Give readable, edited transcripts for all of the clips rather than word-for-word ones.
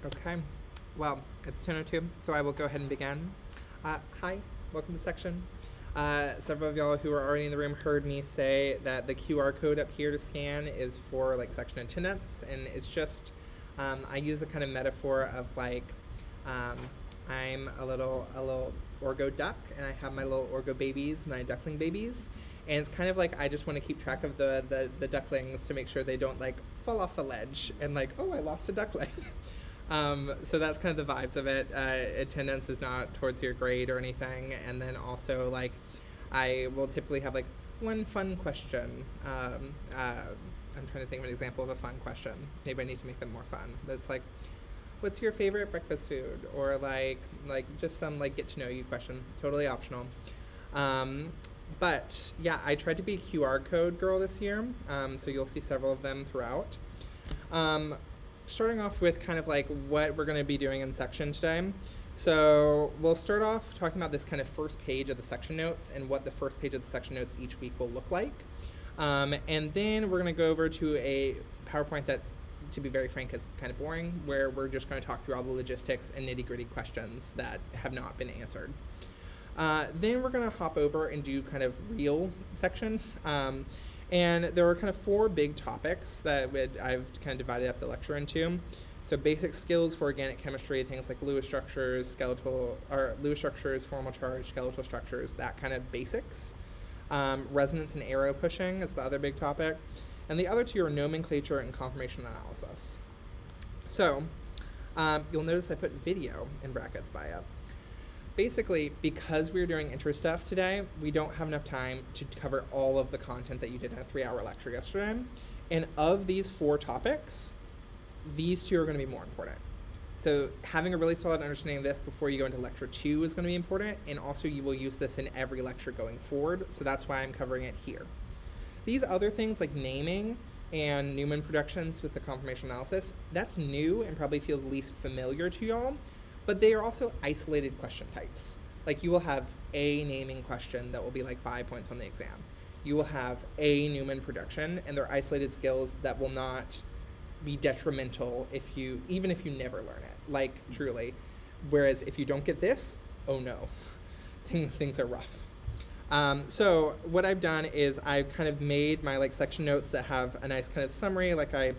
Okay. Well, it's 10:02, so I will go ahead and begin. Hi, welcome to section. Several of y'all who are already in the room heard me say that the QR code up here to scan is for like section attendance, and it's just I use the kind of metaphor of like um, I'm a little Orgo duck, and I have my little Orgo babies, my duckling babies, and it's kind of like I just want to keep track of the ducklings to make sure they don't like fall off the ledge and like, oh, I lost a duckling. So that's kind of the vibes of it. Attendance is not towards your grade or anything, and then also like I will typically have like one fun question. I'm trying to think of an example of a fun question. Maybe I need to make them more fun. That's like, what's your favorite breakfast food? Or like just some like get to know you question. Totally optional. But yeah, I tried to be a QR code girl this year, so you'll see several of them throughout. Starting off with kind of like what we're going to be doing in section today. So we'll start off talking about this kind of first page of the section notes and what the first page of the section notes each week will look like. And then we're going to go over to a PowerPoint that, to be very frank, is kind of boring, where we're just going to talk through all the logistics and nitty-gritty questions that have not been answered. Then we're going to hop over and do kind of real section. And there were kind of four big topics that I've kind of divided up the lecture into. So basic skills for organic chemistry, things like Lewis structures, formal charge, skeletal structures, that kind of basics. Resonance and arrow pushing is the other big topic. And the other two are nomenclature and conformation analysis. So you'll notice I put video in brackets by it. Basically, because we're doing intro stuff today, we don't have enough time to cover all of the content that you did in a 3-hour lecture yesterday. And of these four topics, these two are going to be more important. So having a really solid understanding of this before you go into lecture 2 is going to be important, and also you will use this in every lecture going forward, so that's why I'm covering it here. These other things like naming and Newman productions with the conformation analysis, that's new and probably feels least familiar to y'all. But they are also isolated question types. Like you will have a naming question that will be like 5 points on the exam. You will have a Newman production, and they're isolated skills that will not be detrimental even if you never learn it, like truly. Whereas if you don't get this, oh no, things are rough. So what I've done is I've kind of made my like section notes that have a nice kind of summary, like I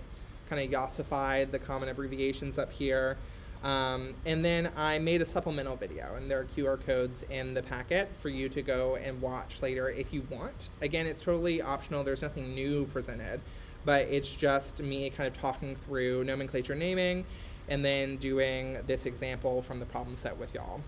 kind of yassified the common abbreviations up here. And then I made a supplemental video, and there are QR codes in the packet for you to go and watch later if you want. Again, it's totally optional. There's nothing new presented, but it's just me kind of talking through nomenclature naming and then doing this example from the problem set with y'all.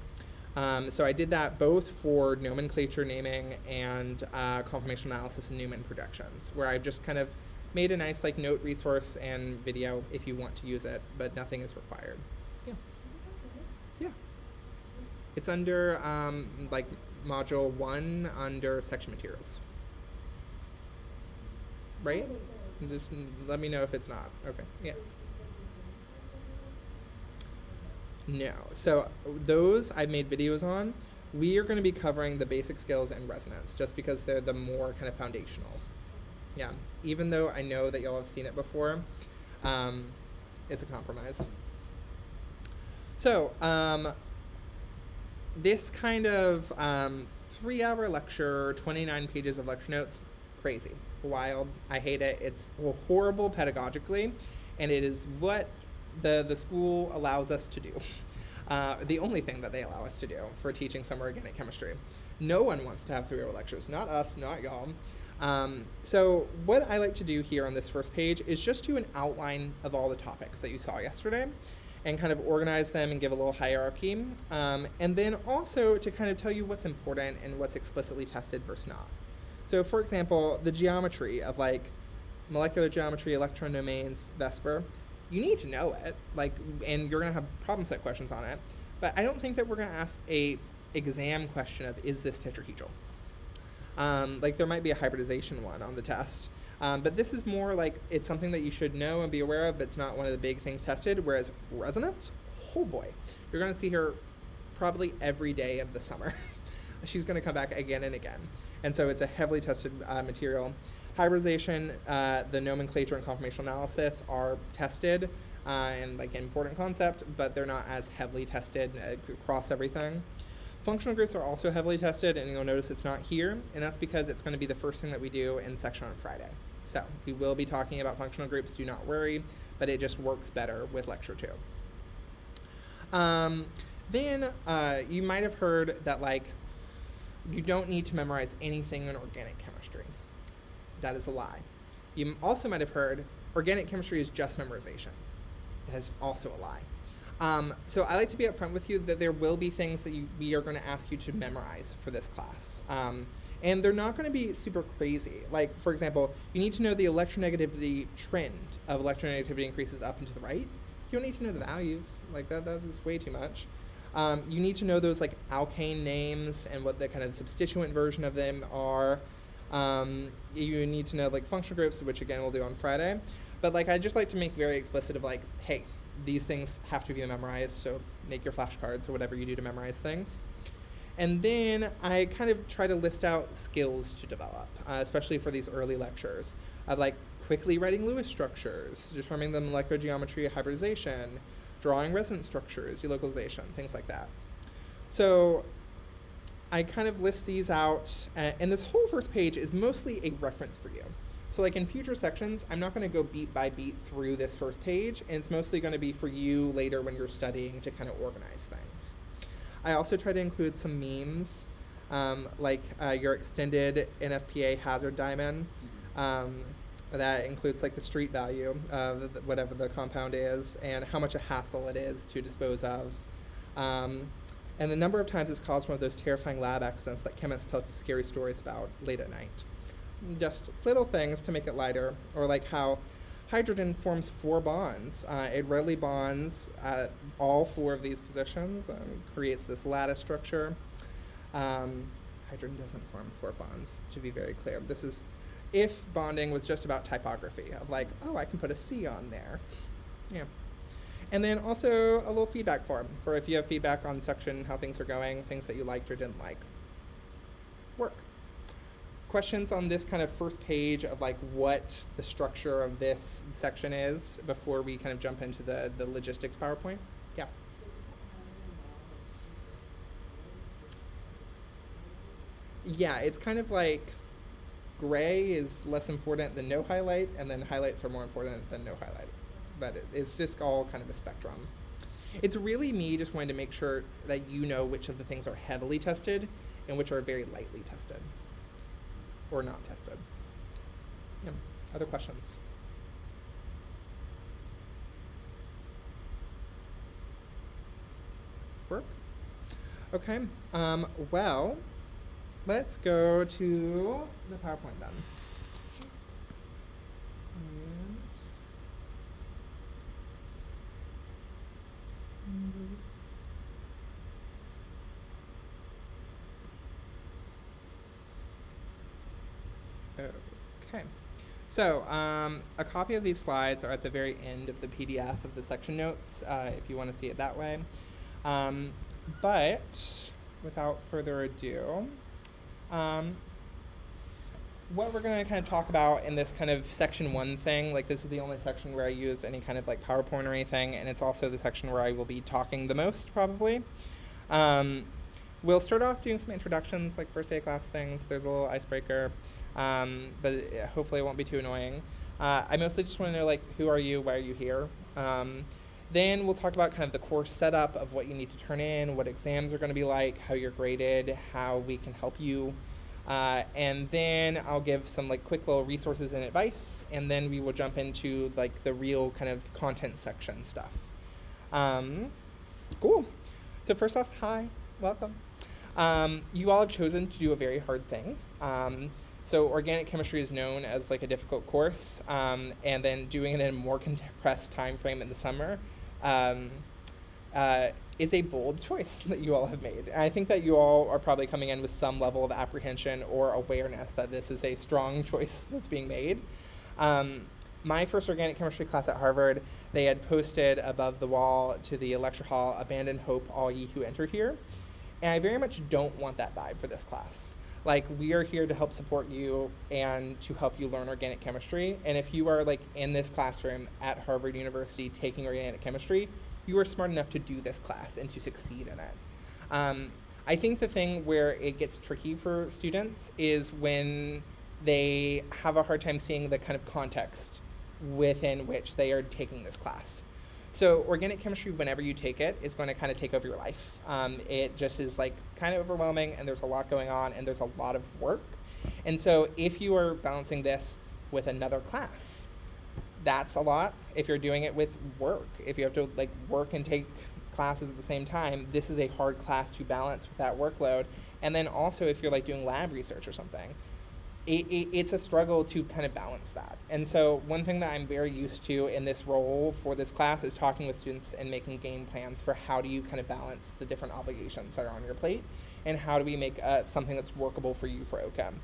So I did that both for nomenclature naming and conformation analysis and Newman productions, where I've just kind of made a nice like note resource and video if you want to use it, but nothing is required. Yeah. It's under like module 1 under section materials. Right? Just let me know if it's not. Okay. Yeah. No. So those I've made videos on. We are going to be covering the basic skills and resonance just because they're the more kind of foundational. Yeah. Even though I know that y'all have seen it before, it's a compromise. So, this kind of 3-hour lecture, 29 pages of lecture notes, crazy, wild. I hate it. It's horrible pedagogically, and it is what the school allows us to do. The only thing that they allow us to do for teaching summer organic chemistry. No one wants to have 3-hour lectures, not us, not y'all. So what I like to do here on this first page is just do an outline of all the topics that you saw yesterday, and kind of organize them and give a little hierarchy. And then also to kind of tell you what's important and what's explicitly tested versus not. So for example, the geometry of like molecular geometry, electron domains, VSEPR, you need to know it, like, and you're gonna have problem set questions on it. But I don't think that we're gonna ask a exam question of, is this tetrahedral? Like there might be a hybridization one on the test. But this is more like it's something that you should know and be aware of, but it's not one of the big things tested, whereas resonance, oh boy, you're going to see her probably every day of the summer. She's going to come back again and again. And so it's a heavily tested material. Hybridization, the nomenclature and conformational analysis are tested and like an important concept, but they're not as heavily tested across everything. Functional groups are also heavily tested, and you'll notice it's not here, and that's because it's going to be the first thing that we do in section on Friday. So we will be talking about functional groups, do not worry, but it just works better with lecture 2. Then you might have heard that like you don't need to memorize anything in organic chemistry. That is a lie. You also might have heard organic chemistry is just memorization. That is also a lie. So I like to be upfront with you that there will be things that we are going to ask you to memorize for this class. And they're not going to be super crazy. Like, for example, you need to know the electronegativity trend of electronegativity increases up and to the right. You don't need to know the values. Like, that is way too much. You need to know those, like, alkane names and what the kind of substituent version of them are. You need to know, like, functional groups, which, again, we'll do on Friday. But, like, I just like to make very explicit of, like, hey, these things have to be memorized, so make your flashcards or whatever you do to memorize things. And then I kind of try to list out skills to develop, especially for these early lectures, of like quickly writing Lewis structures, determining the molecular geometry of hybridization, drawing resonance structures, delocalization, things like that. So I kind of list these out, and this whole first page is mostly a reference for you. So like in future sections, I'm not going to go beat by beat through this first page, and it's mostly going to be for you later when you're studying to kind of organize things. I also try to include some memes, like your extended NFPA hazard diamond. That includes like the street value of whatever the compound is and how much a hassle it is to dispose of. And the number of times it's caused one of those terrifying lab accidents that chemists tell scary stories about late at night. Just little things to make it lighter, or like how hydrogen forms 4 bonds. It readily bonds at all 4 of these positions and creates this lattice structure. Hydrogen doesn't form 4 bonds, to be very clear. This is if bonding was just about typography, of like, oh, I can put a C on there. Yeah. And then also a little feedback form for if you have feedback on section, how things are going, things that you liked or didn't like. Work. Questions on this kind of first page of like what the structure of this section is before we kind of jump into the logistics PowerPoint? Yeah. Yeah, it's kind of like gray is less important than no highlight, and then highlights are more important than no highlight. But it's just all kind of a spectrum. It's really me just wanting to make sure that you know which of the things are heavily tested and which are very lightly tested. Or not tested. Yeah. Other questions? Work? Okay. Well, let's go to the PowerPoint then. Okay, so a copy of these slides are at the very end of the PDF of the section notes, if you want to see it that way. But without further ado, what we're going to kind of talk about in this kind of section 1 thing, like this is the only section where I use any kind of like PowerPoint or anything, and it's also the section where I will be talking the most probably. We'll start off doing some introductions, like first day class things. There's a little icebreaker. But hopefully it won't be too annoying. I mostly just want to know, like, who are you, why are you here? Then we'll talk about kind of the course setup of what you need to turn in, what exams are going to be like, how you're graded, how we can help you. And then I'll give some, like, quick little resources and advice, and then we will jump into, like, the real kind of content section stuff. Cool. So first off, hi, welcome. You all have chosen to do a very hard thing. So organic chemistry is known as like a difficult course, and then doing it in a more compressed time frame in the summer is a bold choice that you all have made. And I think that you all are probably coming in with some level of apprehension or awareness that this is a strong choice that's being made. My first organic chemistry class at Harvard, they had posted above the wall to the lecture hall, "Abandon hope, all ye who enter here." And I very much don't want that vibe for this class. Like, we are here to help support you and to help you learn organic chemistry. And if you are like in this classroom at Harvard University taking organic chemistry, you are smart enough to do this class and to succeed in it. Um, I think the thing where it gets tricky for students is when they have a hard time seeing the kind of context within which they are taking this class. So organic chemistry, whenever you take it, is going to kind of take over your life. It just is like kind of overwhelming, and there's a lot going on, and there's a lot of work. And so if you are balancing this with another class, that's a lot. If you're doing it with work, if you have to like work and take classes at the same time, this is a hard class to balance with that workload. And then also if you're like doing lab research or something, it's a struggle to kind of balance that. And so one thing that I'm very used to in this role for this class is talking with students and making game plans for how do you kind of balance the different obligations that are on your plate, and how do we make something that's workable for you for OCHEM.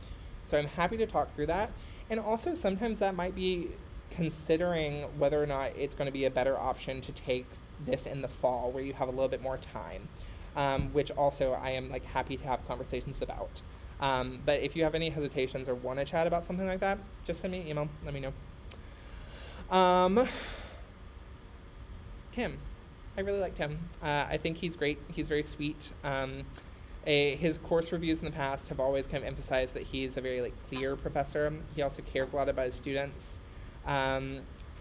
So I'm happy to talk through that. And also sometimes that might be considering whether or not it's going to be a better option to take this in the fall where you have a little bit more time, which also I am like happy to have conversations about. But if you have any hesitations or want to chat about something like that, just send me an email, let me know. Tim. I really like Tim. I think he's great. He's very sweet. His course reviews in the past have always kind of emphasized that he's a very like clear professor. He also cares a lot about his students.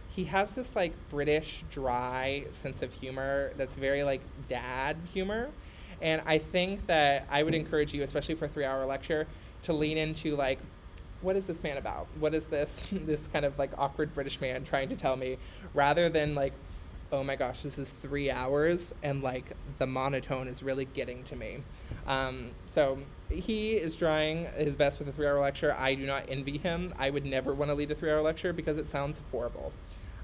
He has this like British dry sense of humor that's very like dad humor. And I think that I would encourage you, especially for a 3-hour lecture, to lean into like, what is this man about? What is this kind of like awkward British man trying to tell me? Rather than like, oh my gosh, this is 3 hours and like the monotone is really getting to me. So he is trying his best with a 3-hour lecture. I do not envy him. I would never want to lead a 3-hour lecture because it sounds horrible.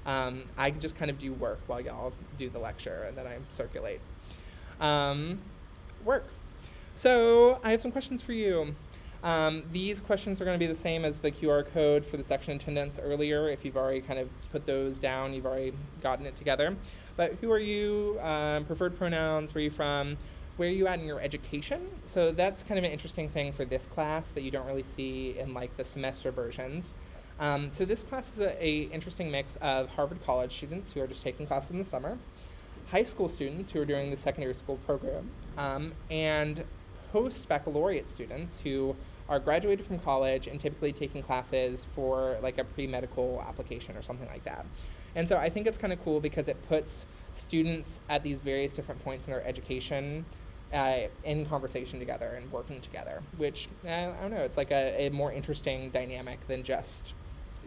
I just kind of do work while y'all do the lecture, and then I circulate. Work. So I have some questions for you. These questions are going to be the same as the QR code for the section attendance earlier. If you've already kind of put those down, you've already gotten it together. But who are you? Preferred pronouns? Where are you from? Where are you at in your education? So that's kind of an interesting thing for this class that you don't really see in like the semester versions. So this class is a interesting mix of Harvard College students who are just taking classes in the summer, high school students who are doing the secondary school program, and post-baccalaureate students who are graduated from college and typically taking classes for like a pre-medical application or something like that. And so I think it's kind of cool because it puts students at these various different points in their education in conversation together and working together, which, I don't know, it's like a more interesting dynamic than just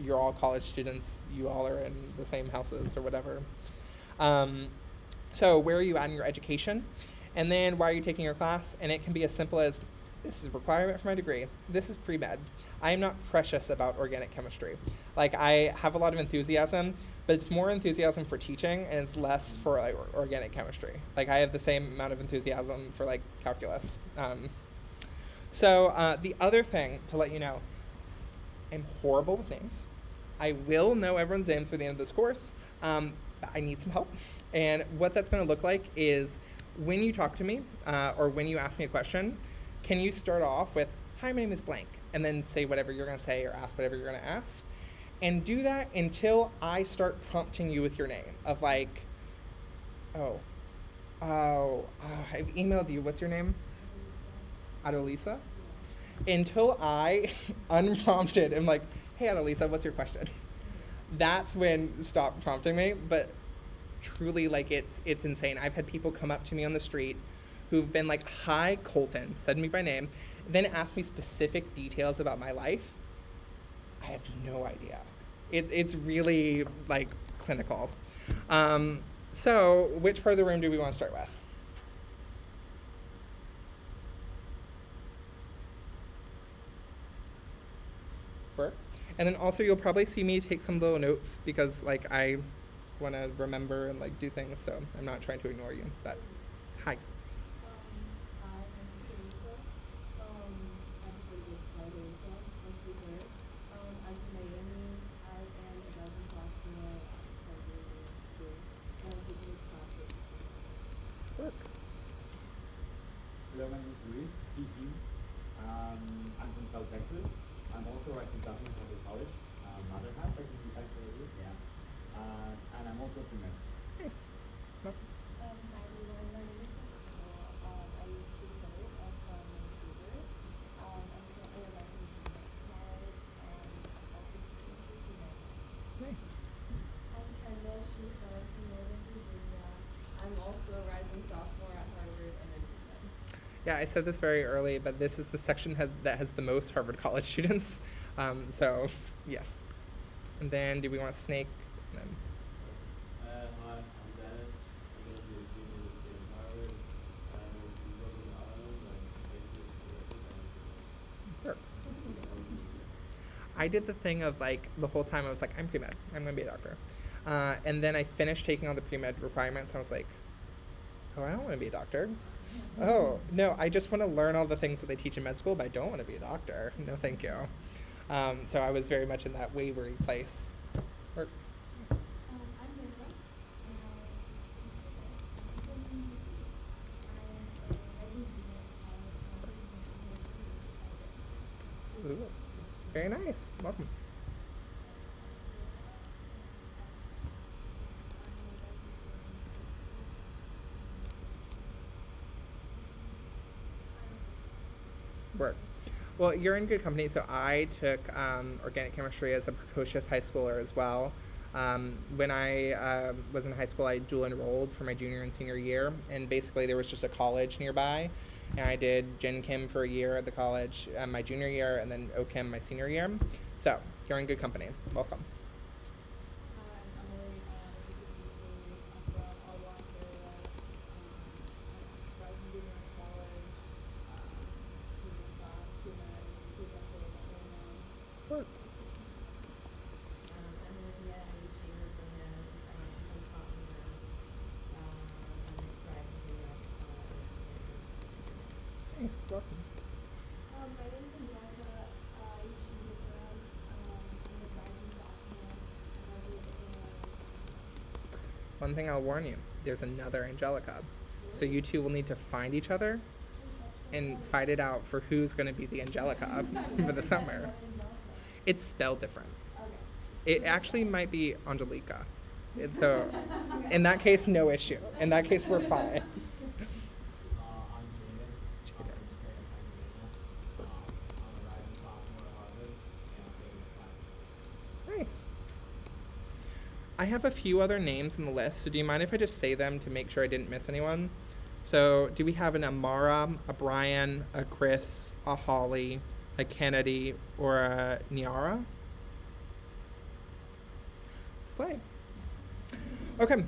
you're all college students, you all are in the same houses or whatever. So where are you at in your education? And then why are you taking your class? And it can be as simple as, this is a requirement for my degree. This is pre-med. I am not precious about organic chemistry. Like, I have a lot of enthusiasm, but it's more enthusiasm for teaching and it's less for like organic chemistry. Like, I have the same amount of enthusiasm for like calculus. So the other thing to let you know, I'm horrible with names. I will know everyone's names by the end of this course, but I need some help. And what that's going to look like is when you talk to me or when you ask me a question, can you start off with, hi, my name is blank, and then say whatever you're going to say or ask whatever you're going to ask. And do that until I start prompting you with your name of like, I've emailed you. What's your name? Adolisa? Until I, unprompted, am like, hey, Adolisa, what's your question? That's when stop prompting me. But truly, like, it's insane. I've had people come up to me on the street who've been like, hi, Colton, said me by name, then ask me specific details about my life. I have no idea. It's really like clinical. So which part of the room do we want to start with? Work. And then also you'll probably see me take some little notes because like I want to remember and like do things, so I'm not trying to ignore you, but hi. Hello, my name is Luis, he, him. I'm from South Texas. I'm also writing something from the college. Mother half, I think you guys say it, yeah. And I'm also a pre-med. Nice. Well, Hi everyone, my name is Nicole. I use three colors. I'm from Vancouver. I'm currently residing in college and also teaching pre-med. nice. I'm Kendall Schufer from Northern Virginia. I'm also a rising sophomore at Harvard and in pre-med. Yeah, I said this very early, but this is the section that has the most Harvard College students. So, yes. And then, do we want Snake? And then, Hi, I'm Dennis. I'm going to be a junior this year at Harvard. I'm from Brooklyn, Ireland. I'm basically sure. I did the thing of like the whole time I was like, I'm pre-med. I'm going to be a doctor. And then I finished taking all the pre-med requirements. And I was like, oh, I don't want to be a doctor. Oh, no, I just want to learn all the things that they teach in med school, but I don't want to be a doctor. No, thank you. So I was very much in that wavery place. Or, I'm Nirva, and I'm from UC. I'm a rising junior at college. ooh, very nice. Welcome. Work. Well, you're in good company. So I took organic chemistry as a precocious high schooler as well. When I was in high school, I dual enrolled for my junior and senior year, and basically there was just a college nearby, and I did Gen Chem for a year at the college my junior year, and then OChem my senior year. So you're in good company. Welcome. Hi, I'm Emily. I'm from Ottawa, Ontario. I'm rising junior in college. Junior class, pre-med, pre-dental right now. Work. I'm Olivia. I use she, her pronouns. I'm from Taunton, Mass. I'm rising junior at college. Nice. Welcome. My name is America. I use she, her pronouns. I'm a rising sophomore. I live in One thing I'll warn you: there's another Angelica, so you two will need to find each other and fight it out for who's going to be the Angelica for the summer. It's spelled different. It actually might be Angelica. So, in that case, no issue. In that case, we're fine. I'm Jaden. I'm from Scranton, Pennsylvania. I'm a rising sophomore at Harvard, and I'm taking this class. Nice. I have a few other names on the list, so do you mind if I just say them to make sure I didn't miss anyone? So, do we have an Amara, a Brian, a Chris, a Holly, a Kennedy, or a Niara? Slay. Okay.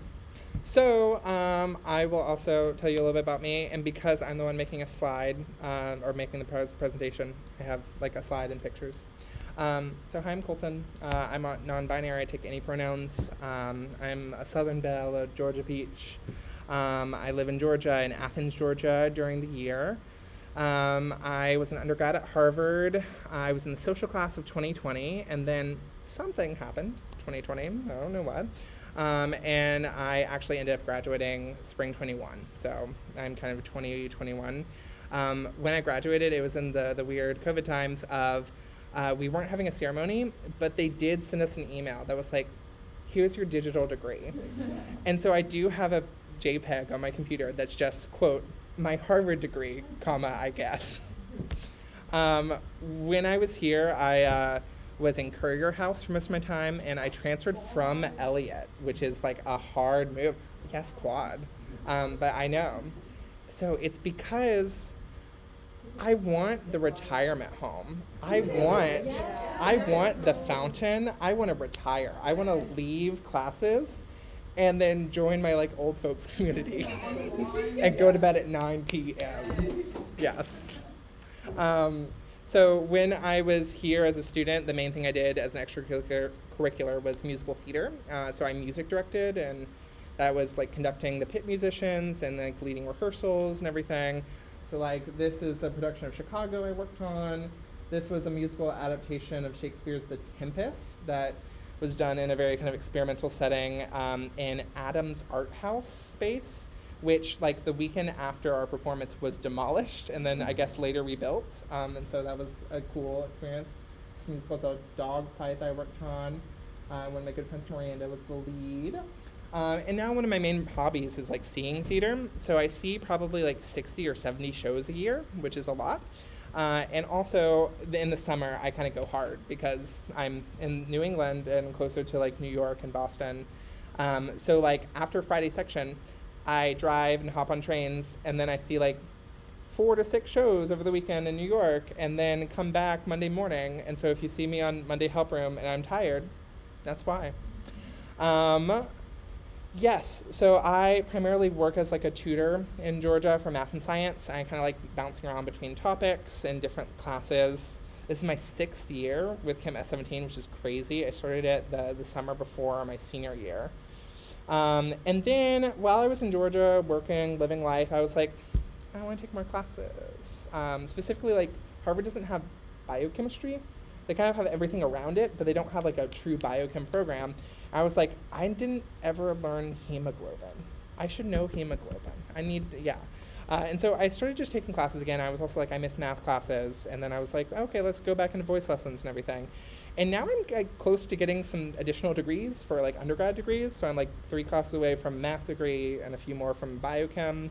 So, I will also tell you a little bit about me, and because I'm the one making a slide, or making the presentation, I have like a slide and pictures. So hi, I'm Colton. I'm non-binary. I take any pronouns. I'm a Southern Belle, a Georgia Peach. I live in Georgia, in Athens, Georgia, during the year. I was an undergrad at Harvard. I was in the social class of 2020, and then something happened, 2020, I don't know what. And I actually ended up graduating spring 21, so I'm kind of 2021. When I graduated, it was in the weird COVID times of we weren't having a ceremony, but they did send us an email that was like, here's your digital degree. And so I do have a JPEG on my computer that's just, quote, my Harvard degree, comma, I guess. When I was here, I was in Courier House for most of my time, and I transferred from Elliott, which is like a hard move. Yes, quad. But I know. So it's because I want the retirement home. I want the fountain. I want to retire. I want to leave classes and then join my like old folks community and go to bed at 9 p.m. Yes. So when I was here as a student, the main thing I did as an extracurricular was musical theater. So I music directed, and that was like conducting the pit musicians and like leading rehearsals and everything. So like this is a production of Chicago I worked on. This was a musical adaptation of Shakespeare's The Tempest that was done in a very kind of experimental setting in Adams Art House space, which like the weekend after our performance was demolished and then I guess later rebuilt. And so that was a cool experience. This musical called Dog Fight that I worked on. One of my good friends, Miranda, was the lead. And now one of my main hobbies is like seeing theater. So I see probably like 60 or 70 shows a year, which is a lot. And also in the summer, I kind of go hard because I'm in New England and closer to like New York and Boston. So like after Friday section, I drive and hop on trains, and then I see like 4 to 6 shows over the weekend in New York, and then come back Monday morning. And so if you see me on Monday Help Room and I'm tired, that's why. Yes, so I primarily work as like a tutor in Georgia for math and science. I kind of like bouncing around between topics and different classes. This is my 6th year with Chem S17, which is crazy. I started it the summer before my senior year. And then while I was in Georgia working, living life, I was like, I want to take more classes. Specifically, like Harvard doesn't have biochemistry. They kind of have everything around it, but they don't have like a true biochem program. I was like, I didn't ever learn hemoglobin. I should know hemoglobin. And so I started just taking classes again. I was also like, I miss math classes. And then I was like, okay, let's go back into voice lessons and everything. And now I'm like, close to getting some additional degrees for like undergrad degrees. So I'm like 3 classes away from math degree and a few more from biochem.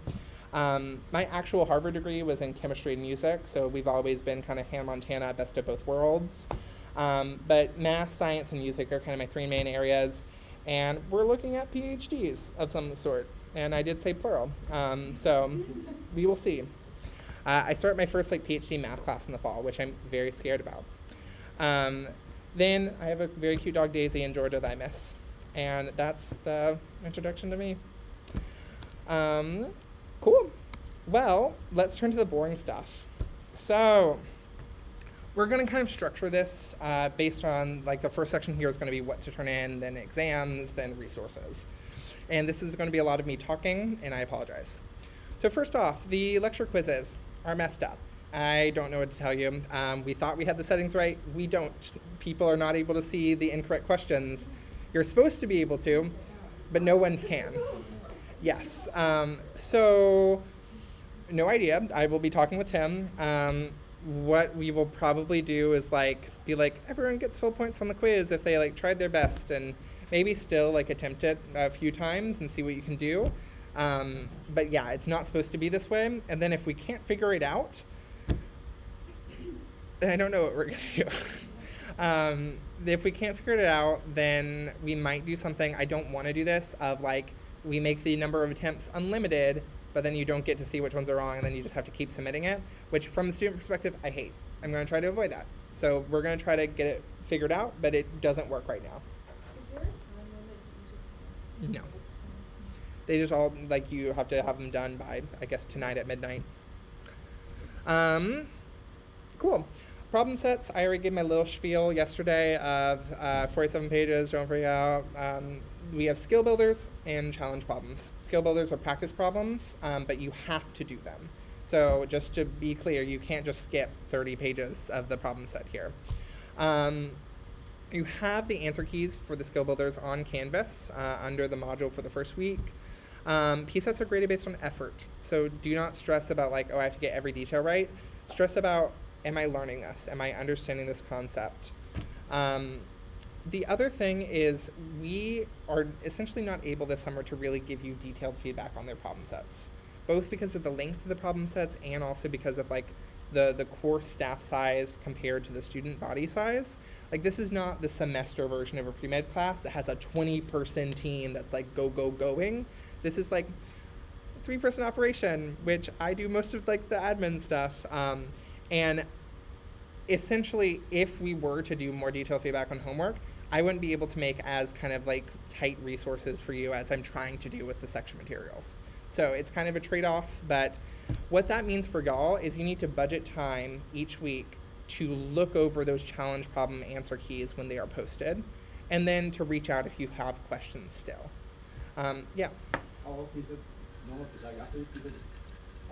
My actual Harvard degree was in chemistry and music. So we've always been kind of Hannah Montana, best of both worlds. But math, science, and music are kind of my 3 main areas. And we're looking at PhDs of some sort. And I did say plural. So we will see. I start my first like PhD math class in the fall, which I'm very scared about. Then I have a very cute dog, Daisy, in Georgia that I miss. And that's the introduction to me. Cool. Well, let's turn to the boring stuff. So we're going to kind of structure this based on, like, the first section here is going to be what to turn in, then exams, then resources. And this is going to be a lot of me talking, and I apologize. So first off, the lecture quizzes are messed up. I don't know what to tell you. We thought we had the settings right. We don't. People are not able to see the incorrect questions. You're supposed to be able to, but no one can. Yes. So no idea. I will be talking with Tim. What we will probably do is be like, everyone gets full points on the quiz if they like tried their best, and maybe still like attempt it a few times and see what you can do. But yeah, it's not supposed to be this way. And then if we can't figure it out, I don't know what we're gonna do. If we can't figure it out, then we might do something. I don't want to do this of like, we make the number of attempts unlimited, but then you don't get to see which ones are wrong, and then you just have to keep submitting it, which from the student perspective, I hate. I'm going to try to avoid that. So we're going to try to get it figured out, but it doesn't work right now. Is there a time limit to each attempt? No. They just all, like, you have to have them done by, I guess, tonight at midnight. Cool. Problem sets, I already gave my little spiel yesterday of 47 pages, don't freak out. We have skill builders and challenge problems. Skill builders are practice problems, but you have to do them. So just to be clear, you can't just skip 30 pages of the problem set here. You have the answer keys for the skill builders on Canvas under the module for the first week. P-sets are graded based on effort. So do not stress about like, oh, I have to get every detail right. Stress about, am I learning this? Am I understanding this concept? The other thing is we are essentially not able this summer to really give you detailed feedback on their problem sets, both because of the length of the problem sets and also because of like the course staff size compared to the student body size. Like this is not the semester version of a pre-med class that has a 20-person team that's like going. This is like a 3-person operation, which I do most of like the admin stuff. And essentially, if we were to do more detailed feedback on homework, I wouldn't be able to make as kind of like tight resources for you as I'm trying to do with the section materials. So it's kind of a trade-off, but what that means for y'all is you need to budget time each week to look over those challenge problem answer keys when they are posted, and then to reach out if you have questions still. Yeah. Are all pieces normal, like after each piece,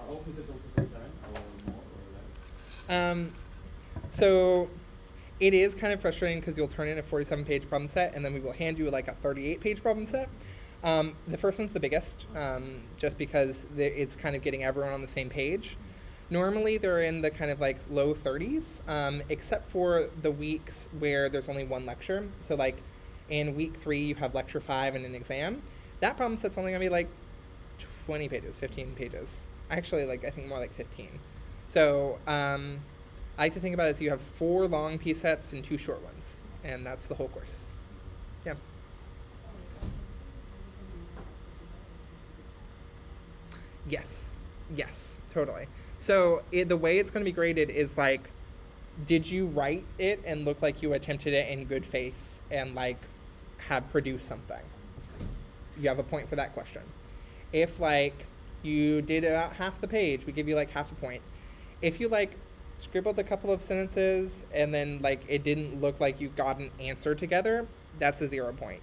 are all pieces also 47 or more or less? So it is kind of frustrating because you'll turn in a 47-page problem set and then we will hand you like a 38-page problem set. The first one's the biggest, just because it's kind of getting everyone on the same page. Normally, they're in the kind of like low 30s, except for the weeks where there's only one lecture. So, like in week 3, you have lecture 5 and an exam. That problem set's only going to be like 20 pages, 15 pages. Actually, like I think more like 15. So, I like to think about it as you have 4 long piece sets and 2 short ones, and that's the whole course. Yeah. Yes, totally. So the way it's going to be graded is like, did you write it and look like you attempted it in good faith and like have produced something? You have a point for that question. If like you did about half the page, we give you like half a point. If you like scribbled a couple of sentences and then like it didn't look like you got an answer together, that's a 0 point.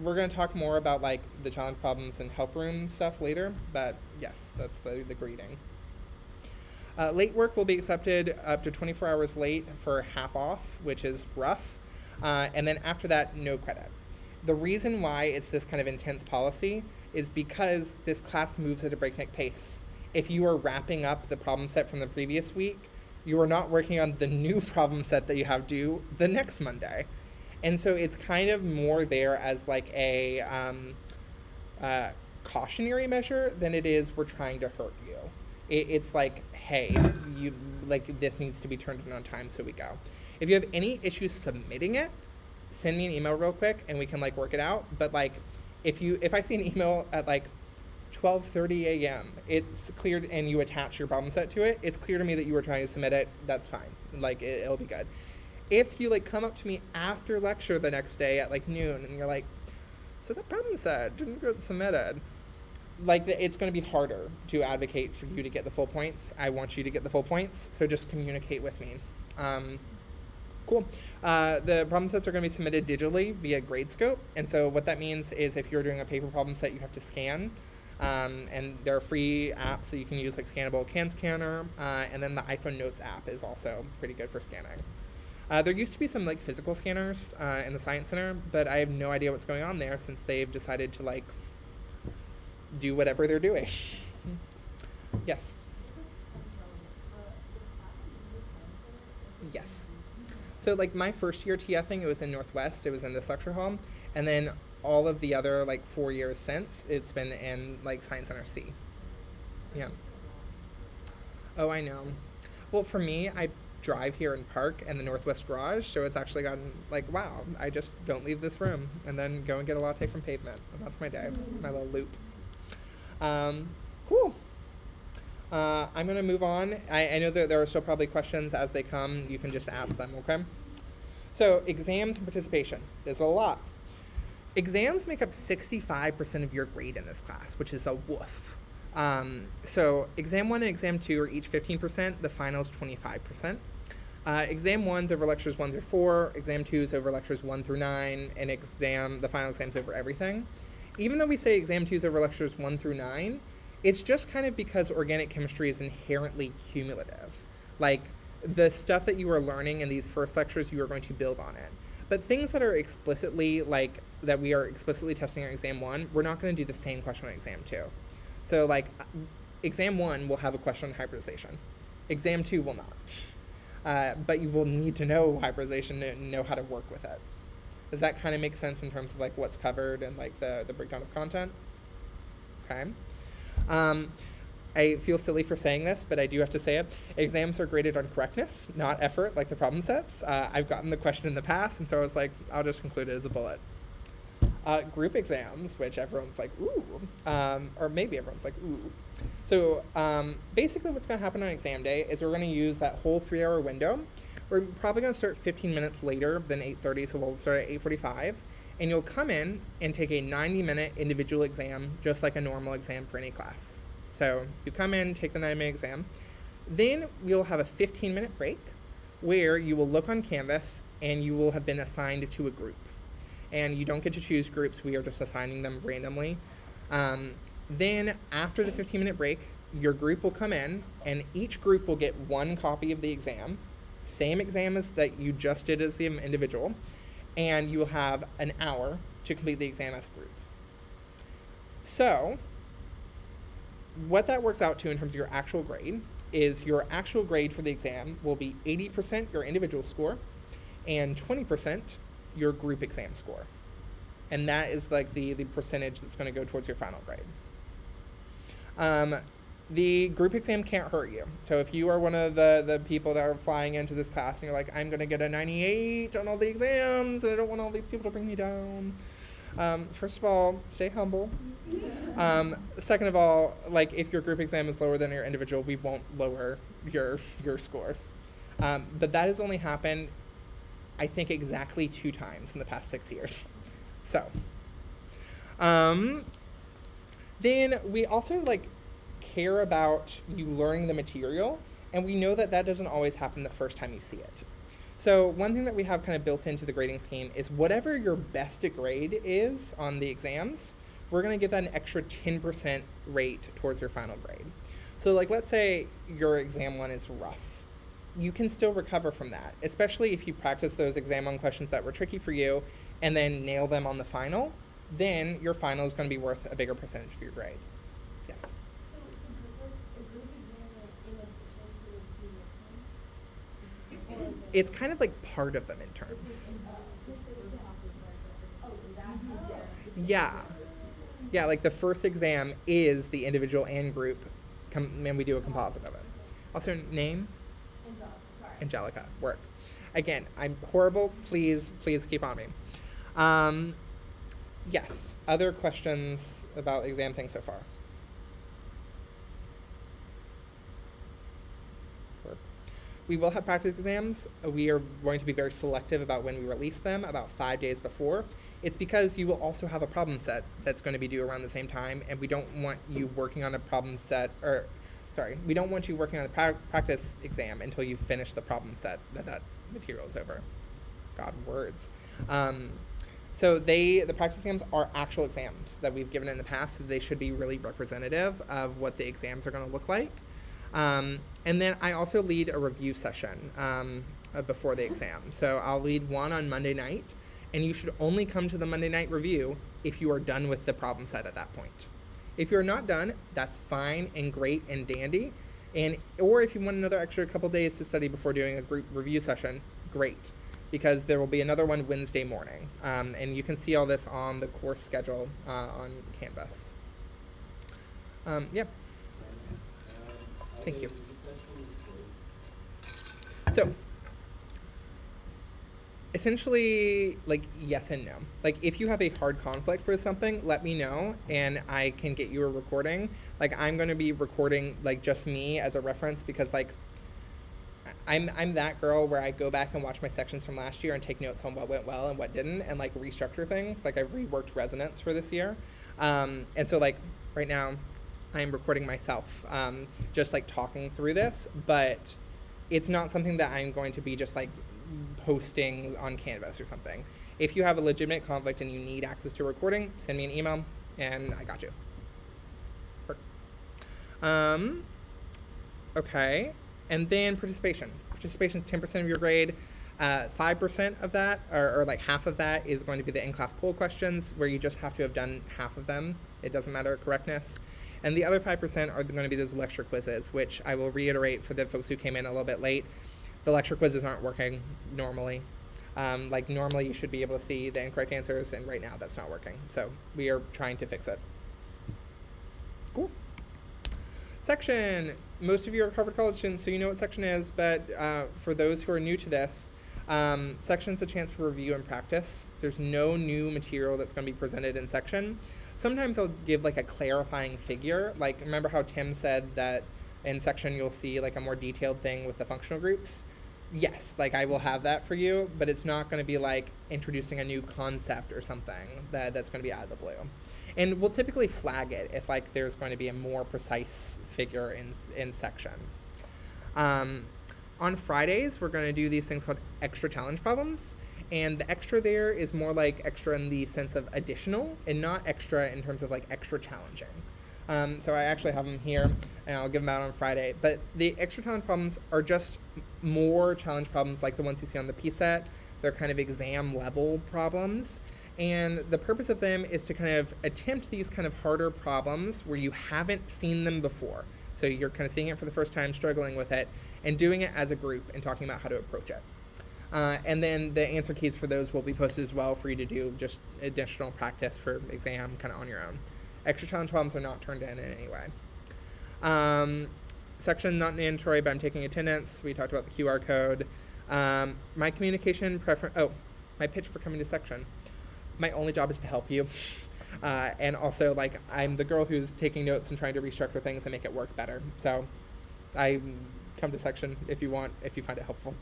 We're going to talk more about like the challenge problems and help room stuff later, but yes, that's the grading. Late work will be accepted up to 24 hours late for half off, which is rough. And then after that, no credit. The reason why it's this kind of intense policy is because this class moves at a breakneck pace. If you are wrapping up the problem set from the previous week, you are not working on the new problem set that you have due the next Monday. And so it's kind of more there as like a cautionary measure than it is we're trying to hurt you. It's like, hey, you like this needs to be turned in on time, so we go. If you have any issues submitting it, send me an email real quick and we can like work it out. But like if I see an email at like 12:30 a.m., it's clear, and you attach your problem set to it, it's clear to me that you were trying to submit it. That's fine. Like it'll be good. If you like come up to me after lecture the next day at like noon and you're like, so that problem set didn't get submitted, like it's going to be harder to advocate for you to get the full points. I want you to get the full points, so just communicate with me. Cool. The problem sets are going to be submitted digitally via Gradescope, and so what that means is if you're doing a paper problem set, you have to scan, and there are free apps that you can use like Scannable Can Scanner, and then the iPhone Notes app is also pretty good for scanning. There used to be some like physical scanners in the Science Center, but I have no idea what's going on there since they've decided to like do whatever they're doing. Yes. Yes. So like my first year TFing, it was in Northwest, it was in this lecture hall, and then all of the other like 4 years since, it's been in like Science Center C. Yeah. Oh, I know. Well, for me, I drive here and park in the Northwest garage, so it's actually gotten like, wow, I just don't leave this room and then go and get a latte from Pavement, and that's my day, my little loop. Cool. I'm going to move on. I know that there are still probably questions as they come. You can just ask them, okay? So exams and participation. There's a lot. Exams make up 65% of your grade in this class, which is a woof. So exam 1 and exam 2 are each 15%. The final's 25%. Exam 1's over lectures 1 through 4. Exam 2's over lectures 1 through 9. And the final exam's over everything. Even though we say exam 2's over lectures 1 through 9, it's just kind of because organic chemistry is inherently cumulative. Like, the stuff that you are learning in these first lectures, you are going to build on it. But things that are explicitly, like, that we are explicitly testing on exam 1, we're not going to do the same question on exam 2. So, like, exam 1 will have a question on hybridization. Exam 2 will not. But you will need to know hybridization and know how to work with it. Does that kind of make sense in terms of, like, what's covered and, like, the breakdown of content? Okay. I feel silly for saying this, but I do have to say it. Exams are graded on correctness, not effort, like the problem sets. I've gotten the question in the past, and so I was like, I'll just conclude it as a bullet. Group exams, which everyone's like, ooh, or maybe everyone's like, ooh. So basically what's going to happen on exam day is we're going to use that whole 3-hour window. We're probably going to start 15 minutes later than 8:30, so we'll start at 8:45. And you'll come in and take a 90-minute individual exam, just like a normal exam for any class. So you come in, take the 90-minute exam. Then you'll have a 15-minute break where you will look on Canvas and you will have been assigned to a group. And you don't get to choose groups. We are just assigning them randomly. Then after the 15-minute break, your group will come in and each group will get 1 copy of the exam, same exam as that you just did as the individual. And you will have an hour to complete the exam as a group. So, what that works out to in terms of your actual grade is your actual grade for the exam will be 80% your individual score and 20% your group exam score. And that is like the percentage that's going to go towards your final grade. The group exam can't hurt you. So if you are one of the people that are flying into this class and you're like, I'm going to get a 98 on all the exams and I don't want all these people to bring me down. First of all, stay humble. Second of all, like if your group exam is lower than your individual, we won't lower your score. But that has only happened, I think, exactly 2 times in the past 6 years. So, then we also like care about you learning the material, and we know that that doesn't always happen the first time you see it. So one thing that we have kind of built into the grading scheme is whatever your best grade is on the exams, we're going to give that an extra 10% rate towards your final grade. So like let's say your exam 1 is rough. You can still recover from that, especially if you practice those exam 1 questions that were tricky for you and then nail them on the final, then your final is going to be worth a bigger percentage of your grade. Yes? So the group exam are in addition to the 2 midterms? It's kind of like part of the midterms. Oh, so that, Yeah. Yeah, like the first exam is the individual and group, and we do a composite of it. Also, name? Angelica. Work. Again, I'm horrible. Please keep on me. Yes. Other questions about exam things so far? Work. We will have practice exams. We are going to be very selective about when we release them, about 5 days before. It's because you will also have a problem set that's going to be due around the same time, and we don't want you working on a problem set, we don't want you working on a practice exam until you finish the problem set that material is over. God, words. So the practice exams are actual exams that we've given in the past, so they should be really representative of what the exams are going to look like. And then I also lead a review session before the exam. So I'll lead one on Monday night, and you should only come to the Monday night review if you are done with the problem set at that point. If you're not done, that's fine and great and dandy. Or if you want another extra couple days to study before doing a group review session, great, because there will be another one Wednesday morning. And you can see all this on the course schedule on Canvas. Yeah. Thank you. So, essentially, like, yes and no. Like, if you have a hard conflict for something, let me know, and I can get you a recording. Like, I'm going to be recording, like, just me as a reference, because, like, I'm that girl where I go back and watch my sections from last year and take notes on what went well and what didn't, and, like, restructure things. Like, I've reworked resonance for this year. And so, like, right now, I'm recording myself, just, like, talking through this, but it's not something that I'm going to be just, like, posting on Canvas or something. If you have a legitimate conflict and you need access to a recording, send me an email and I got you. Work. Okay, and then participation. Participation, 10% of your grade. 5% of that, or like half of that, is going to be the in-class poll questions, where you just have to have done half of them. It doesn't matter correctness. And the other 5% are going to be those lecture quizzes, which I will reiterate for the folks who came in a little bit late. The lecture quizzes aren't working normally. Like normally you should be able to see the incorrect answers, and right now that's not working. So we are trying to fix it. Cool. Section. Most of you are Harvard College students, so you know what section is, but for those who are new to this, section's a chance for review and practice. There's no new material that's going to be presented in section. Sometimes I'll give like a clarifying figure. Like, remember how Tim said that in section you'll see like a more detailed thing with the functional groups? Yes, like I will have that for you, but it's not going to be like introducing a new concept or something that's going to be out of the blue. And we'll typically flag it if like there's going to be a more precise figure in section. On Fridays, we're going to do these things called extra challenge problems. And the extra there is more like extra in the sense of additional and not extra in terms of like extra challenging. So I actually have them here, and I'll give them out on Friday. But the extra challenge problems are just more challenge problems like the ones you see on the PSET. They're kind of exam level problems. And the purpose of them is to kind of attempt these kind of harder problems where you haven't seen them before. So you're kind of seeing it for the first time, struggling with it, and doing it as a group and talking about how to approach it. And then the answer keys for those will be posted as well for you to do just additional practice for exam kind of on your own. Extra challenge problems are not turned in any way. Section not mandatory, but I'm taking attendance. We talked about the QR code. My communication preference. Oh, my pitch for coming to section. My only job is to help you. And also, like, I'm the girl who's taking notes and trying to restructure things and make it work better. So I come to section if you want, if you find it helpful.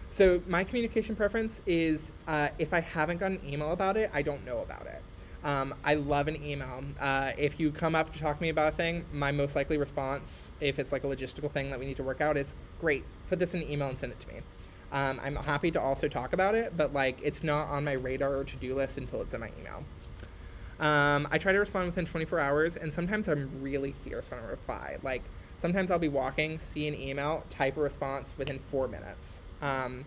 So my communication preference is if I haven't got an email about it, I don't know about it. I love an email. If you come up to talk to me about a thing, my most likely response, if it's like a logistical thing that we need to work out, is great, put this in an email and send it to me. I'm happy to also talk about it, but like it's not on my radar or to-do list until it's in my email. I try to respond within 24 hours, and sometimes I'm really fierce on a reply. Like sometimes I'll be walking, see an email, type a response within 4 minutes. And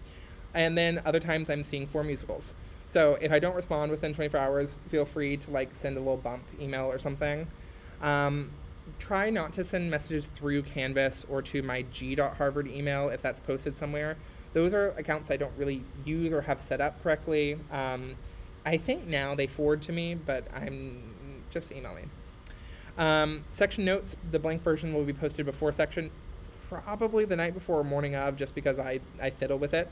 then other times I'm seeing 4 musicals. So if I don't respond within 24 hours, feel free to like send a little bump email or something. Try not to send messages through Canvas or to my g.harvard email if that's posted somewhere. Those are accounts I don't really use or have set up correctly. I think now they forward to me, but I'm just email me. Section notes, the blank version will be posted before section, probably the night before or morning of, just because I fiddle with it.